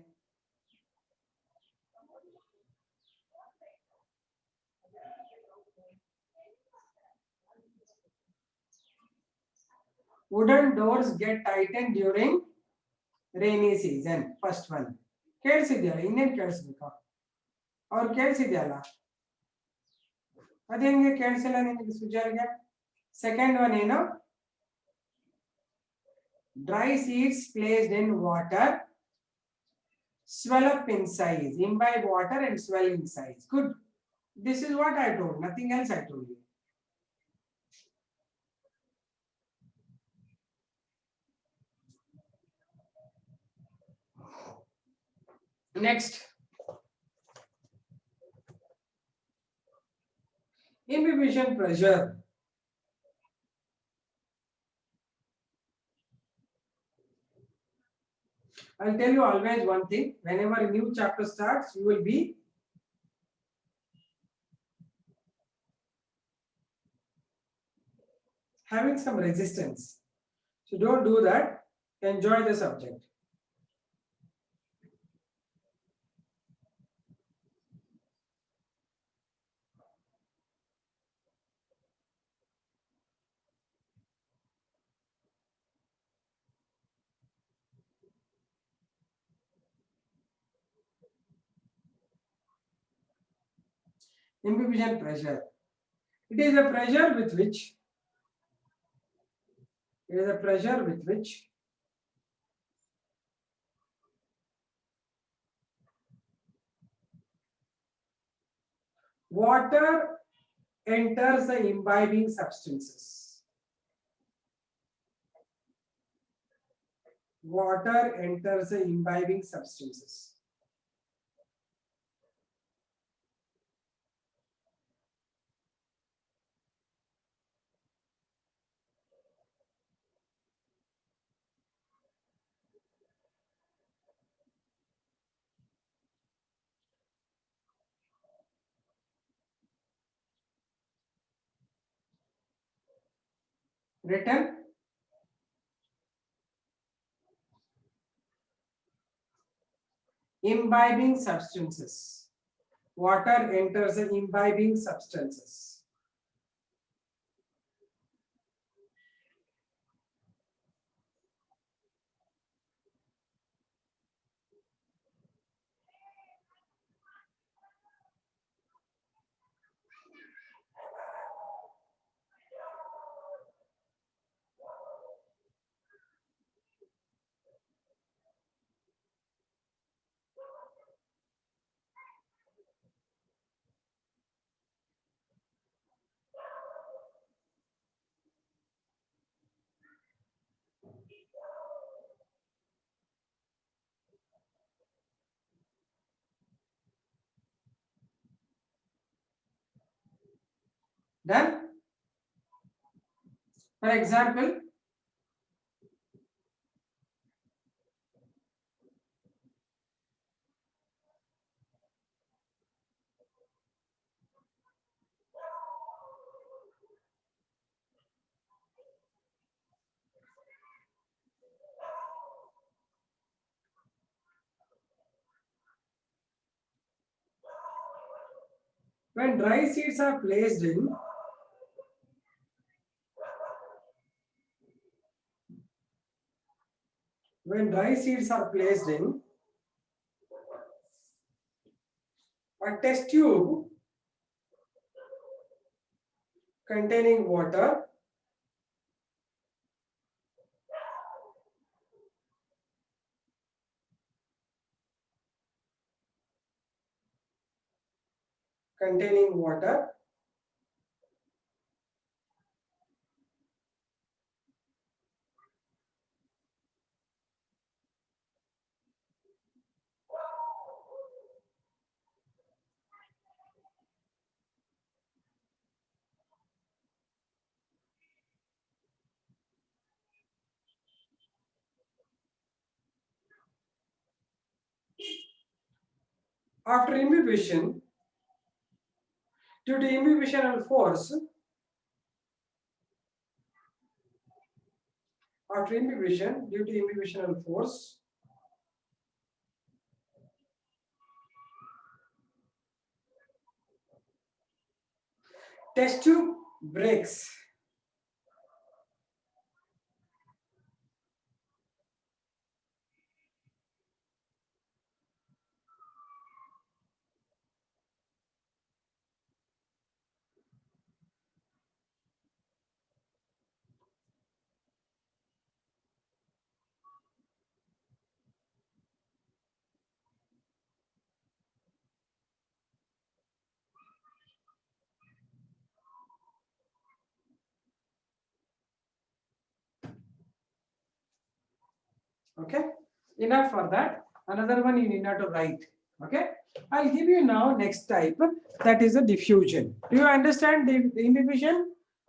S1: Wooden doors get tightened during rainy season. First one. ಕೇಳಿಸಿದ್ಯಲ್ಲ? ಇನ್ನೇನ್ ಕೇಳಿಸ್ಬೇಕು? ಅವ್ರು ಕೇಳಿಸಿದ್ಯಲ್ಲ? ಅದ ಹೆಂಗೆ ಕೇಳಿಸಿಲ್ಲ ನಿಮಗೆ ಸುಜಾರ್ಗೆ? ಸೆಕೆಂಡ್ ಒನ್ ಏನು? Dry seeds placed in water swell up in size, imbibe water and swell in size. Good. This is what I told, nothing else I told you. Next, imbibition pressure. I'll tell you always one thing, whenever a new chapter starts, you will be having some resistance. So don't do that. Enjoy the subject. Imbibition pressure. It is a pressure with which water enters the imbibing substances. Water enters the imbibing substances. Written? Imbibing substances. Water enters the imbibing substances. Done? For example, when dry seeds are placed in a test tube containing water, after imbibition, due to imbibitional force, after imbibition, due to imbibitional force, test tube breaks. Okay, enough for that. Another one you need not to write. Okay, I'll give you now next type, that is a diffusion. Do you understand the imbibition?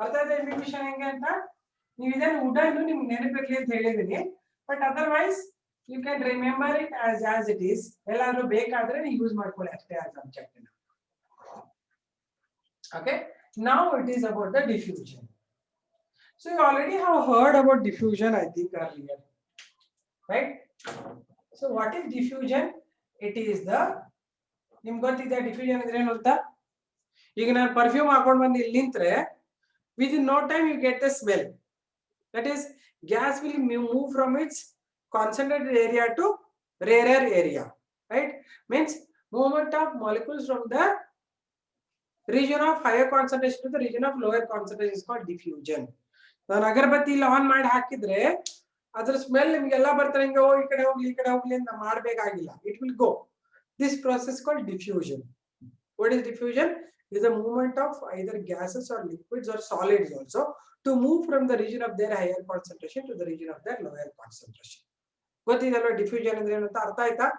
S1: Other than imbibition ಹೆಂಗೆ ಅಂತ ನೀವು ಇದನ್ನು ಉಡನ್ನು ನಿಮಗೆ ನೆನಪಿರಲಿ ಅಂತ ಹೇಳಿದೀನಿ, but otherwise you can remember it as it is. ಎಲ್ಲಾದ್ರೂ ಬೇಕಾದ್ರೆ ನೀವು ಯೂಸ್ ಮಾಡ್ಕೊಳ್ಳಿ ಅಷ್ಟೇ ಆ ಸಬ್ಜೆಕ್ಟ್ ನ. Okay, now it is about the diffusion. So you already have heard about diffusion, I think, earlier. Right? So what is diffusion? It is the ನಿಮ್ಗೆ ಗೊತ್ತಿದೆ diffusion ಅಂದ್ರೆ ಏನು ಅಂತ. ಈಗ ನಾನು ಪರ್ಫ್ಯೂಮ್ ಹಾಕೊಂಡು ಬಂದು ಇಲ್ಲಿ ನಿಂತ್ರೆ within no time you get the smell. That is, gas will move from its concentrated area to rarer area. Right? Means movement of molecules from the region of higher concentration to the region of lower concentration is called diffusion. ನಾನು ಅಗರಬತ್ತಿ ಇಲ್ಲಿ on ಮಾಡಿ ಹಾಕಿದ್ರೆ ಅದರ smell ನಿಮಗೆಲ್ಲ ಬರ್ತಾರೆ, ಹಿಂಗೆ ಈ ಕಡೆ ಹೋಗ್ಲಿ ಅಂತ ಮಾಡಬೇಕಾಗಿಲ್ಲ. It will go. This process called diffusion. What is diffusion? It is the movement of either gases or liquids or solids also to move from the region of their higher concentration to the region of their lower concentration. ಗೊತ್ತಿದೆಲ್ಲ diffusion ಅಂದ್ರೆ ಏನು ಅಂತ, ಅರ್ಥ ಆಯ್ತಾ?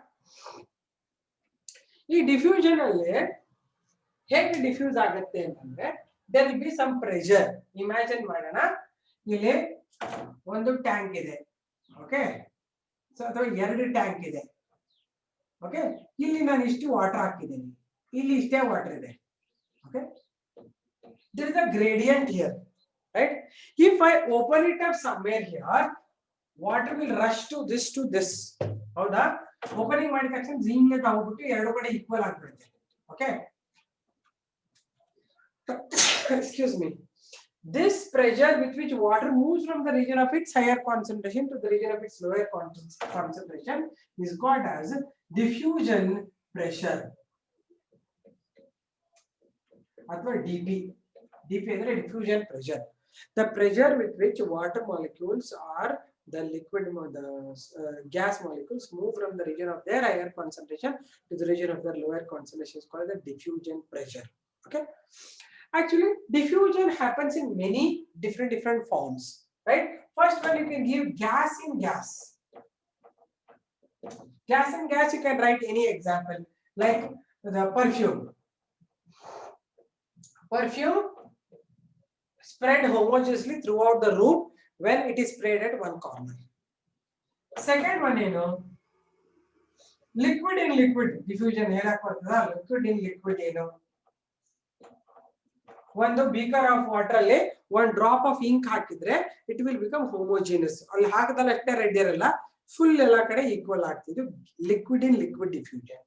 S1: ಈ diffusion ಅಲ್ಲಿ ಹೇಗೆ diffuse ಆಗುತ್ತೆ ಅಂತಂದ್ರೆ there will be some pressure. Imagine ಮಾಡೋಣ, ಇಲ್ಲಿ ಒಂದು ಟ್ಯಾಂಕ್ ಇದೆ. ಓಕೆ, ಸೊ ಅಥವಾ ಎರಡು ಟ್ಯಾಂಕ್ ಇದೆ. ಓಕೆ, ಇಲ್ಲಿ ನಾನು ಇಷ್ಟು ವಾಟರ್ ಹಾಕಿದ್ದೀನಿ, ಇಲ್ಲಿ ಇಷ್ಟೇ ವಾಟರ್ ಇದೆ. Okay, there is a gradient here, right? If I open it up somewhere here, water will rush to this. ಹೌದಾ? ಓಪನಿಂಗ್ ಮಾಡಿದ ತಕ್ಷಣ ಜಿಂಗ್ ಅಂತ ಹೋಗ್ಬಿಟ್ಟು ಎರಡು ಕಡೆ ಈಕ್ವಲ್ ಆಗ್ಬಿಡುತ್ತೆ. Okay, excuse me. This pressure with which water moves from the region of its higher concentration to the region of its lower concentration is called as diffusion pressure. Athwa DP. DP is diffusion pressure. The pressure with which water molecules or the liquid, the gas molecules move from the region of their higher concentration to the region of their lower concentration is called the diffusion pressure. Okay. Actually, diffusion happens in many different forms, right? First one, you can give gas in gas. Gas in gas, you can write any example, like the perfume. Perfume spread homogeneously throughout the room when it is sprayed at one corner. Second one, liquid in liquid diffusion. Liquid in liquid, ಒಂದು beaker of water ಅಲ್ಲಿ ಒಂದು drop of ink ಹಾಕಿದ್ರೆ it will become homogeneous. ಅಲ್ಲಿ ಹಾಕದಲ್ಲ ಅಷ್ಟೇ red ಇರಲ್ಲ, full ಎಲ್ಲ ಕಡೆ ಈಕ್ವಲ್ ಆಗ್ತಿದ್ದು liquid in liquid diffusion.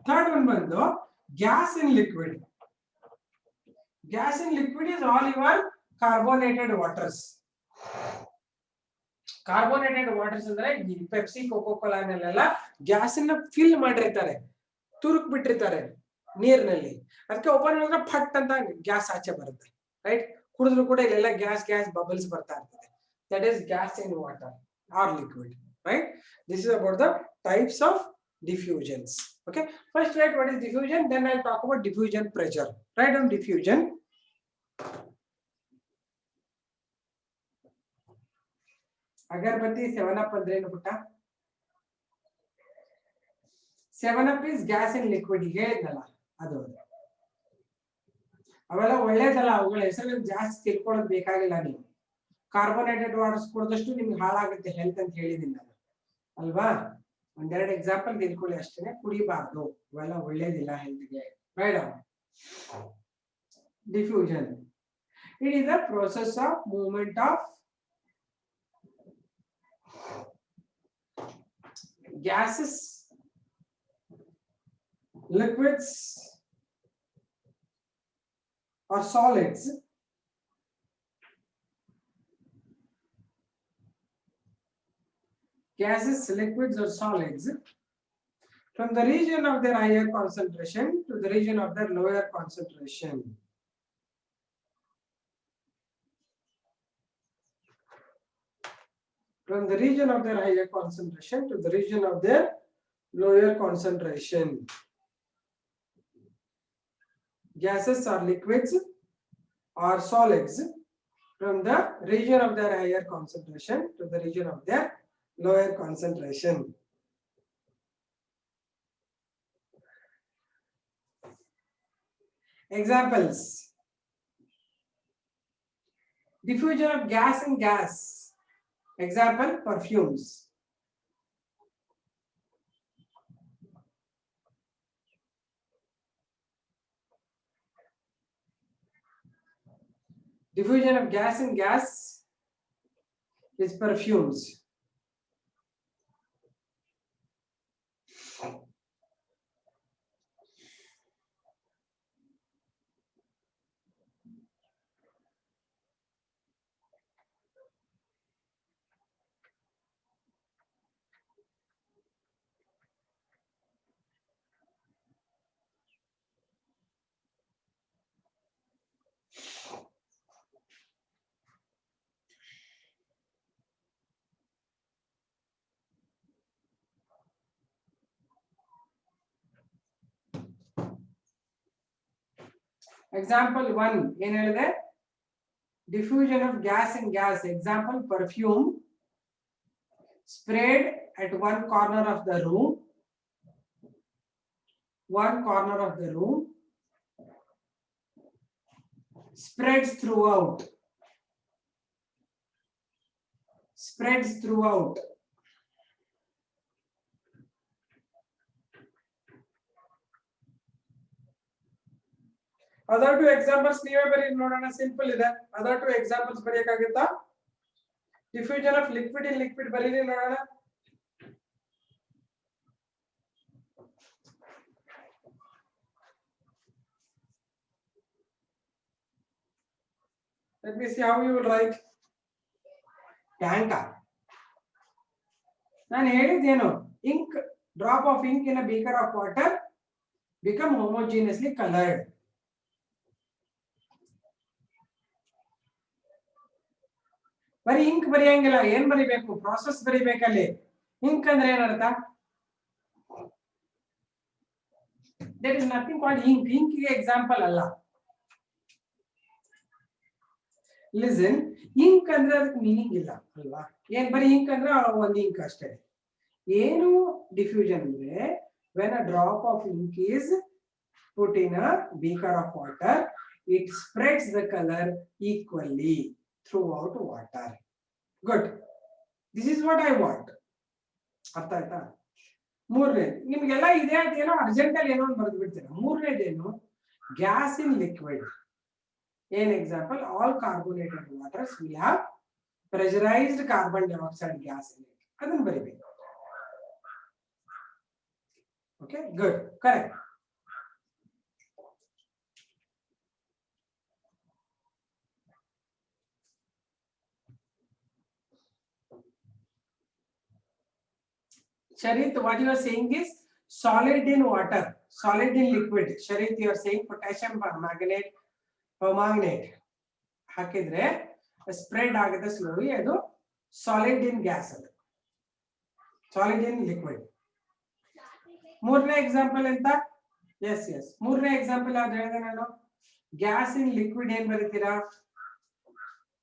S1: Third one ಬಂದು gas in liquid. Gas in liquid is all your carbonated waters. Carbonated waters ಅಂದ್ರೆ ಪೆಪ್ಸಿ, ಕೋಕೋ ಕೋಲಾನೆಲ್ಲ ಗ್ಯಾಸ್ ಅನ್ನ ಫಿಲ್ ಮಾಡಿರ್ತಾರೆ, ತುರುಕ್ ಬಿಟ್ಟಿರ್ತಾರೆ ನೀರಿನಲ್ಲಿ. ಅದಕ್ಕೆ ಓಪನ್ ಮಾಡಿದ್ರೆ ಫಟ್ ಅಂತ ಗ್ಯಾಸ್ ಆಚೆ ಬರುತ್ತೆ, ರೈಟ್? ಕುಡಿದ್ರು ಕೂಡ ಇಲ್ಲೆಲ್ಲ ಗ್ಯಾಸ್ ಬಬಲ್ಸ್ ಬರ್ತಾ ಇರ್ತದೆ. That is gas in water or liquid, right? This is about the types of diffusions. Okay, first write what is diffusion, then I'll talk about diffusion pressure. Write down diffusion. Agarbatti 7-up andre ಏನು ಪುಟ್ಟ? 7-up is gas in liquid. ಹೇಳಿದ್ನಲ್ಲ ಅದು. ಅವೆಲ್ಲ ಒಳ್ಳೇದಲ್ಲ, ಅವುಗಳ ಹೆಸರು ಜಾಸ್ತಿ ತಿಳ್ಕೊಳ್ಳೋದು ಬೇಕಾಗಿಲ್ಲ. ನೀವು ಕಾರ್ಬೋನೇಟೆಡ್ ವಾಟರ್ಸ್ ಕುಡಿದಷ್ಟು ನಿಮ್ಗೆ ಹಾಳಾಗುತ್ತೆ ಹೆಲ್ತ್ ಅಂತ ಹೇಳಿದೀನಿ ನಾನು, ಅಲ್ವಾ? ಒಂದೆರಡು ಎಕ್ಸಾಂಪಲ್ ತಿಳ್ಕೊಳ್ಳಿ ಅಷ್ಟೇ, ಕುಡಿಬಾರ್ದು, ಇವೆಲ್ಲ ಒಳ್ಳೇದಿಲ್ಲ ಹೆಲ್ತ್ಗೆ, ಬೇಡ. Diffusion, it is the process of movement of gases, liquids or solids or solids from the region of their higher concentration to the region of their lower concentration. From the region of their higher concentration to the region of their lower concentration. Gases or liquids or solids from the region of their higher concentration to the region of their lower concentration. Examples: diffusion of gas in gas. Example, perfumes. Diffusion of gas in gas is perfumes. Example 1, ಏನು ಹೇಳಿದೆ? Diffusion of gas in gas. Example, perfume sprayed at one corner of the room. One corner of the room spreads throughout. Spreads throughout. Other two examples ನೀವೇ ಬರೀ ನೋಡೋಣ, simple ಇದೆ. Other two examples ಬರೆಯಕಾಗುತ್ತಾ? Diffusion of liquid in liquid ಬರೀರಿ ನೋಡೋಣ. Let me see how you will write. Tank. ನಾನು ಹೇಳಿದ್ದೇನು, ink, drop of ink in a beaker of water become homogeneously colored. ಬರೀ ink ಬರೆಯಂಗಿಲ್ಲ, ಏನ್ ಬರಿಬೇಕು? ಪ್ರಾಸೆಸ್ ಬರಿಬೇಕಲ್ಲಿ. ಇಂಕ್ ಅಂದ್ರೆ ಏನರ್ಥ? There is nothing called ink. ಇಂಕ್ಗೆ ಎಕ್ಸಾಂಪಲ್ ಅಲ್ಲ. ಲಿಸನ್, ಇಂಕ್ ಅಂದ್ರೆ ಅದಕ್ಕೆ ಮೀನಿಂಗ್ ಇಲ್ಲ ಅಲ್ವಾ? ಏನ್ ಬರೀ ಇಂಕ್ ಅಂದ್ರೆ ಒಂದು ಇಂಕ್ ಅಷ್ಟೇ. ಏನು ಡಿಫ್ಯೂಷನ್ ಅಂದ್ರೆ when a drop of ink is put in a beaker of water, it spreads the color equally throughout water. Good. This is what I want. ಅರ್ಥ ಆಯ್ತಾ? ಮೂರನೇ, ನಿಮ್ಗೆಲ್ಲ ಇದೆ ಅಂತ ಏನೋ ಅರ್ಜೆಂಟ್ ಅಲ್ಲಿ ಏನೋ ಬರೆದು ಬಿಡ್ತೀರಾ. ಮೂರನೇದೇನು? Gas in liquid. ಏನ್ example? All carbonated waters will have pressurised carbon dioxide gas in it. ಅದನ್ನ ಬರಿಬೇಕು. Okay, good, correct. Sharit, what you are saying is solid in water, solid in liquid. Sharit, you are saying potassium permanganate, ಹಾಕಿದ್ರೆ spread ಆಗುತ್ತೆ slowly, ಅದು solid ಇನ್ gas, ಅದು solid ಇನ್ liquid. ಮೂರನೇ example ಎಂತ? S S, ಮೂರನೇ example ಯಾವ್ದು ಹೇಳಿದೆ ನಾನು? Gas in liquid. ಏನ್ ಬರೀತೀರಾ?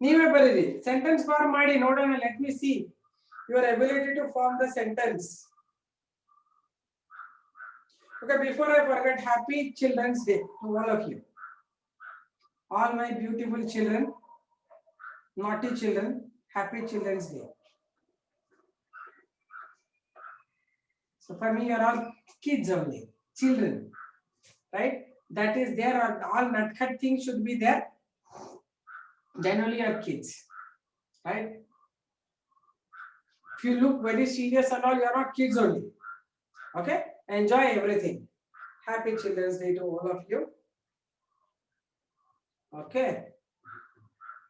S1: ನೀವೇ ಬರೀರಿ, ಸೆಂಟೆನ್ಸ್ ಫಾರ್ಮ್ ಮಾಡಿ ನೋಡೋಣ. Let me C your ability to form the sentence. Okay, before I forget, happy Children's Day to all of you, all my beautiful children, naughty children. Happy Children's Day. So for me, you're all kids only, children, right? That is there, all nutcut things should be there. Then only your kids, right? If you look very serious and all, you're not kids only. Okay? Enjoy everything. Happy Children's Day to all of you. Okay?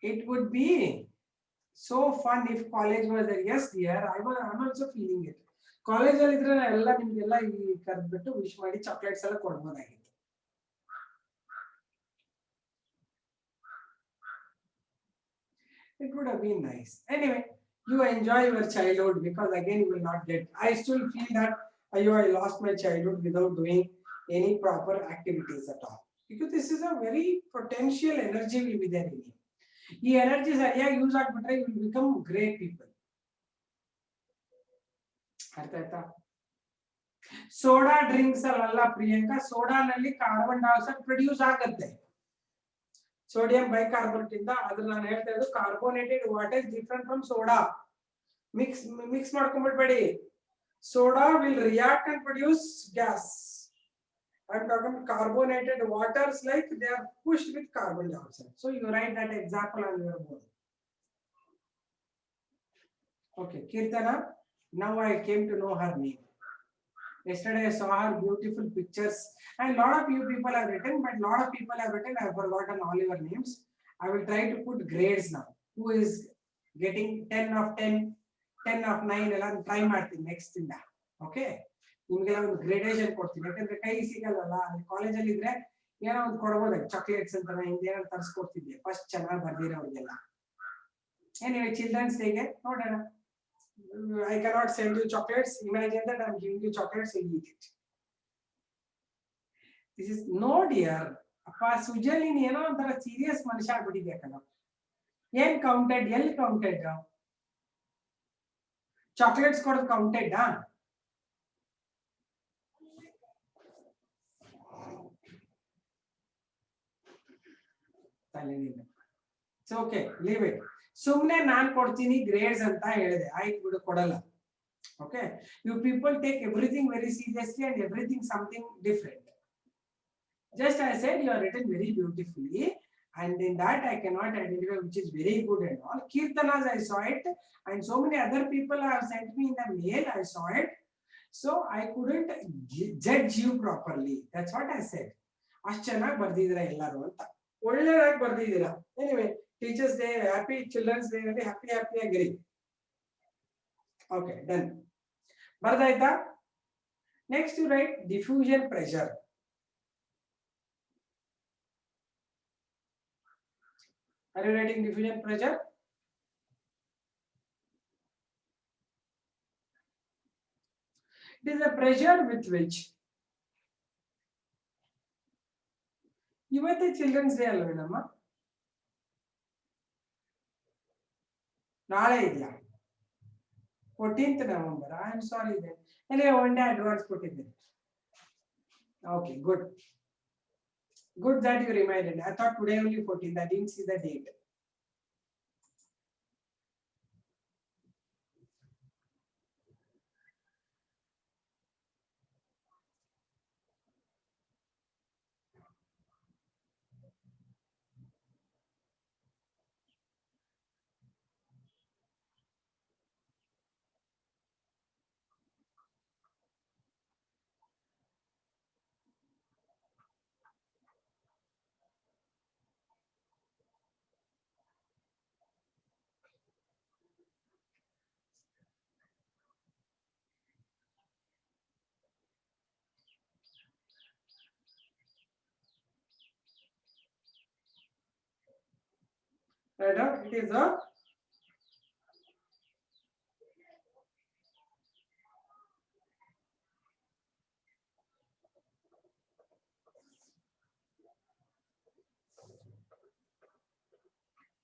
S1: It would be so fun if college was there. Yes, dear. I'm also feeling it. College ಅಲ್ಲಿ ಇದ್ರೆ ನಾವೆಲ್ಲ ನಿಮಗೆಲ್ಲ ಈ ಕರೆದ್ಬಿಟ್ಟು wish ಮಾಡಿ chocolates ಎಲ್ಲ ಕೊಡ್ಬೋದಾಗಿತ್ತು. It would have been nice. Anyway, you enjoy your childhood because again you will not get. I still feel that I lost my childhood without doing any proper activities at all. Because this is a very potential energy will be there in you. ಈ energy ಸರಿಯಾಗಿ use ಆಗ್ಬಿಟ್ರೆ you will become great people. ಅರ್ಥ ಆಯ್ತಾ? Soda drinks ಅಲ್ಲ ಪ್ರಿಯಾಂಕಾ, ಸೋಡಾನಲ್ಲಿ carbon dioxide produce ಆಗುತ್ತೆ sodium bicarbonate ಇಂದ. ಅದ್ರ ನಾನು ಹೇಳ್ತಾ ಇರೋದು carbonated water different from soda. Mix ಮಾಡ್ಕೊಂಡ್ಬಿಡ್ಬೇಡಿ. Soda will react and produce gas. I'm talking carbonated waters, like they are pushed with carbon dioxide. So you write that example on your board. Okay, Kirtana. Now I came to know her name. Yesterday I saw her beautiful pictures, and a lot of you people have written, but a lot of people have written. I have forgotten all your names. I will try to put grades now. Who is getting 10 of 10, 10 of 9? I'll try marking next in that. Okay. ನಿಮಗೆಲ್ಲ ಒಂದು gradation ಕೊಡ್ತೀನಿ. ಯಾಕಂದ್ರೆ ಕೈ ಸಿಗಲ್ಲ. ಕಾಲೇಜಲ್ಲಿ ಇದ್ರೆ ಏನೋ ಒಂದು ಕೊಡ್ಬೋದು, ಚಾಕ್ಲೇಟ್ಸ್ ಅಂತ ಹಿಂದೇನೋ ತರಿಸ್ಕೊಡ್ತಿದ್ದೆ ಫಸ್ಟ್ ಚೆನ್ನಾಗಿ ಬರ್ದಿರೋರಿಗೆಲ್ಲ. Anyway, Children's Day ಗೆ ನೋಡೋಣ. I cannot send you chocolates. Imagine that I'm giving you chocolates and eat it. This is no dear. ಅಪ್ಪ ಸುಜಲ್ ನೀನು ಏನೋ ಒಂಥರ ಸೀರಿಯಸ್ ಮನುಷ್ಯ ಆಗ್ಬಿಟ್ಟಿದ್ಯಾಕಲ್ಲ. ಏನ್ ಕೌಂಟೆಡ್? ಎಲ್ಲಿ ಕೌಂಟೆಡ್? ಚಾಕ್ಲೇಟ್ಸ್ ಕೊಡೋದು counted? It's okay, leave it. ಸುಮ್ನೆ ನಾನ್ ಕೊಡ್ತೀನಿ ಗ್ರೇಡ್ಸ್ ಅಂತ ಹೇಳಿದೆ, ಆಯ್ತು ಬಿಡು ಕೊಡಲ್ಲ. Okay, you people take everything very seriously and everything something different. Just I said you are written very beautifully, and in that I cannot identify which is very good and all. Kirtanas I saw it, and so many other people have sent me in the mail. I saw it, so I couldn't judge you properly. That's what I said. ಅಷ್ಟು ಚೆನ್ನಾಗಿ ಬರ್ದಿದ್ದೀರಾ ಎಲ್ಲರೂ ಅಂತ, ಒಳ್ಳೆದಾಗಿ ಬರ್ದಿದ್ದೀರಾ. Anyway, Teachers Day, happy Children's Day, happy ಆಗಿರಿ. Okay, done. ಬರ್ದಾಯ್ತಾ? Next you write diffusion pressure. Are you writing diffusion pressure? It is a pressure with which ಇವತ್ತೇ children's day ಅಲ್ವೇನಮ್ಮ? ನಾಳೆ ಇದೆಯಾ? 14th November. I am sorry then. Anyway, one day advance ಕೊಟ್ಟಿದ್ದೆ. Okay, good. Good that you reminded. I thought today only 14th. I didn't see the date. Right now, it is a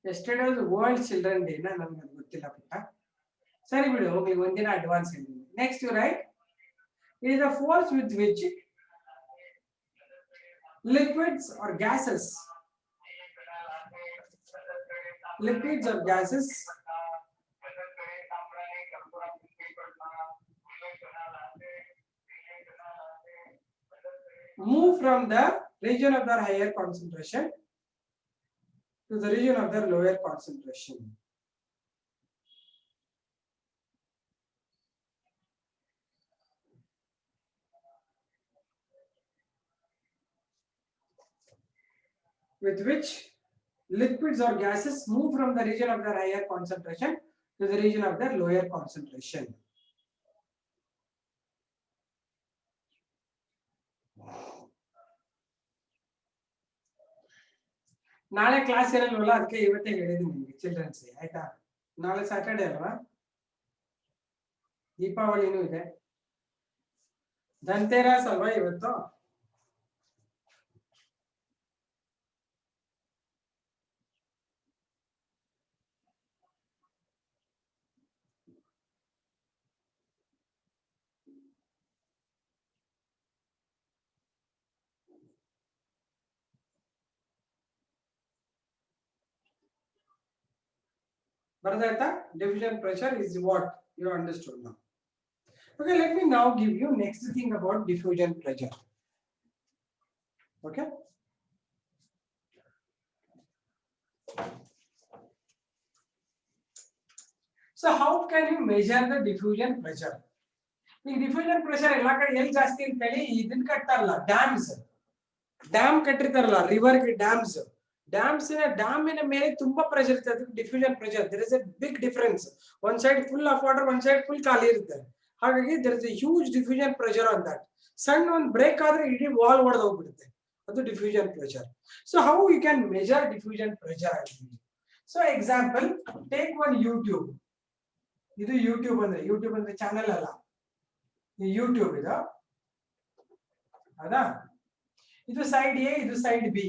S1: yesterday was World Children Day. Na namge gottilla putta. Sari bidu, hogi ondina advance ಹೇಳಿ. Next you write, it is a force with which liquids or gases move from the region of their higher concentration to the region of their lower concentration. With which liquids or gases move from the region of their higher concentration to the region of their lower concentration. ನಾಳೆ class ಇರಲ್ವಲ್ಲ, ಅದಕ್ಕೆ ಇವತ್ತೇ ಹೇಳಿದ್ದೀನಿ ನಿಮಗೆ children's ಆಯ್ತಾ. ನಾಳೆ Saturday ಅಲ್ವಾ, ದೀಪಾವಳಿನೂ ಇದೆ, ಧನ್ತೆರಸ್ ಅಲ್ವಾ ಇವತ್ತು. Bardata, diffusion pressure is what you understood now. Okay, let me now give you next thing about diffusion pressure. Okay. So how can you measure the diffusion pressure? The diffusion pressure ಎಲ್ಲ ಕಡೆ ಎಲ್ಲಿ ಜಾಸ್ತಿ ಅಂತ ಹೇಳಿ ಇದನ್ನ ಕಟ್ತಾರಲ್ಲ, dam ಕಟ್ಟಿರ್ತಾರಲ್ಲ, river ಡ್ಯಾಮಿನ ಮೇಲೆ ತುಂಬಾ pressure ಇರುತ್ತೆ, ಅದಕ್ಕೆ diffusion pressure. There is a big difference. One side full of water, one side full ಖಾಲಿ ಇರುತ್ತೆ. ಹಾಗಾಗಿ there is a huge diffusion pressure on that. ಸಣ್ಣ ಒಂದು ಬ್ರೇಕ್ ಆದ್ರೆ ಇಡೀ ವಾಲ್ ಒಡೆದು ಹೋಗ್ಬಿಡುತ್ತೆ, ಅದು diffusion pressure. So how you can measure diffusion pressure? So example, take one U tube. ಇದು ಯೂಟ್ಯೂಬ್ ಅಂದ್ರೆ ಚಾನೆಲ್ ಅಲ್ಲ, ಯೂಟ್ಯೂಬ್ ಇದು ಹೌದಾ. ಇದು ಸೈಡ್ ಎ, ಇದು side B.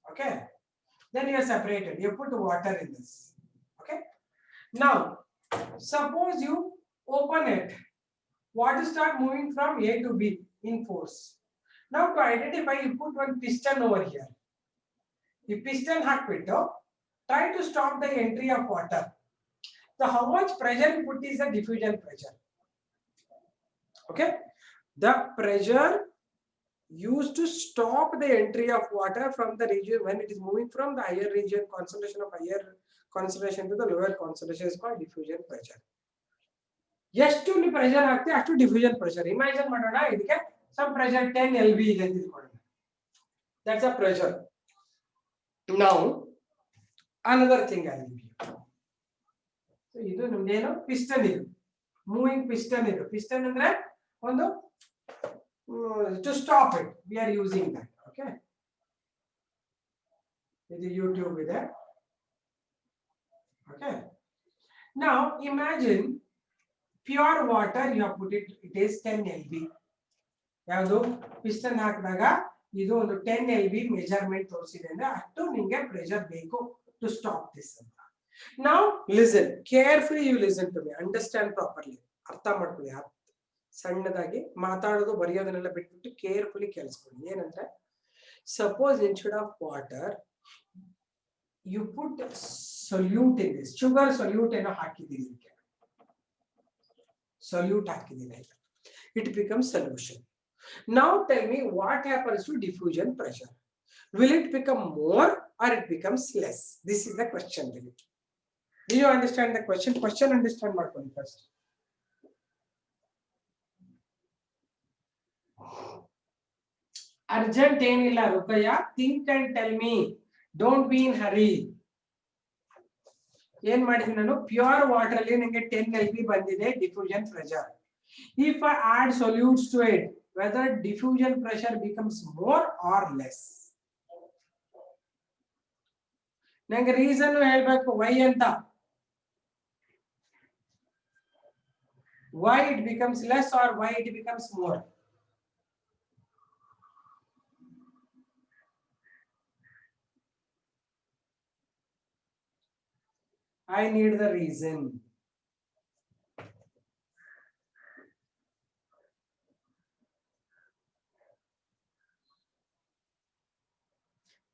S1: Okay, then you are separated, you put water in this. Okay, now suppose you open it, water start moving from A to B in force. Now to identify, you put one piston over here. The piston hakbittu try to stop the entry of water. So how much pressure you put is the diffusion pressure. Okay, the pressure used to stop the entry of water from the region when it is moving from the higher region concentration of higher concentration to the lower concentration is called diffusion pressure. ಎಷ್ಟು pressure ಆಗ್ತದೆ ಅಷ್ಟು diffusion pressure. Imagine ಮಾಡೋಣ, ಇದಕ್ಕೆ some pressure 10 LV ಇದೆ ಅಂತ ತಿಳ್ಕೊಳ್ಳೋಣ. That's a pressure. Now another thing I will give you. So ಇದು ನಮ್ದೇನು ಪಿಸ್ಟನ್, ಇದು ಮೂವಿಂಗ್ ಪಿಸ್ಟನ್. ಇದು ಪಿಸ್ಟನ್ ಅಂದ್ರೆ ಒಂದು to stop it we are using that. Okay, with the YouTube with that. Okay, now imagine pure water you have put it, it is 10 LV. ಯಾವುದು piston ಹಾಕಿದಾಗ ಇದು ಒಂದು 10 LV ಮೆಜರ್ಮೆಂಟ್ ತೋರಿಸಿದೆ ಅಂದ್ರೆ ಅಷ್ಟು ನಿಮಗೆ ಪ್ರೆಷರ್ ಬೇಕು to stop this ಅಂತ. Now listen carefully, you listen to me, understand properly, ಅರ್ಥ ಮಾಡ್ಕೊಳ್ಳಿ. ಸಣ್ಣದಾಗಿ ಮಾತಾಡೋದು ಬರೆಯೋದನ್ನೆಲ್ಲ ಬಿಟ್ಬಿಟ್ಟು ಕೇರ್ಫುಲಿ ಕೇಳಿಸ್ಕೊಳ್ಳಿ. ಏನಂದ್ರೆ, suppose instead of water you put solute in this, sugar solute ಏನೋ ಹಾಕಿದ್ದೀರಿ, ಇದಕ್ಕೆ ಸೊಲ್ಯೂಟ್ ಹಾಕಿದ್ದೀನಿ, it becomes solution. Now tell me what happens to diffusion pressure? Will it become more or it becomes less? This is the question. Do you understand the question? Question understand ಮಾಡ್ಕೊಳ್ಳಿ first. Urgent ಏನಿಲ್ಲ Rukayya, think and tell me, don't be in hurry. ಏನ್ ಮಾಡಿದೀನಿ ನಾನು, pure water ಅಲ್ಲಿ ನನಗೆ 10 LV ಬಂದಿದೆ diffusion pressure. If I add solutes to it, whether diffusion pressure becomes more or less? ನಂಗೆ reason ಹೇಳ್ಬೇಕು ವೈ ಅಂತ. Why it becomes less or why it becomes more? I need the reason.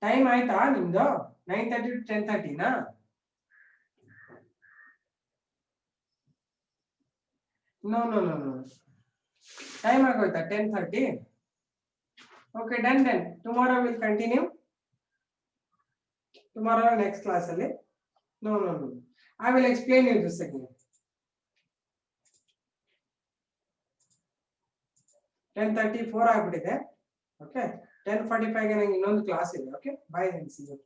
S1: Time ಆಯ್ತಾ ನಿಮ್ದು? 9:30 to 10:30 ನಾ? No no no no, time ಆಗೋಯ್ತಾ 10:30? Okay, done. Tomorrow we'll continue. Tomorrow next class ಅಲ್ಲಿ. No. I will explain you this again. 10:34 ಆಗ್ಬಿಟ್ಟಿದೆ. Okay. 10:45 ಗೆ ನಂಗೆ ಇನ್ನೊಂದು class ಇದೆ. Okay. Bye and see you.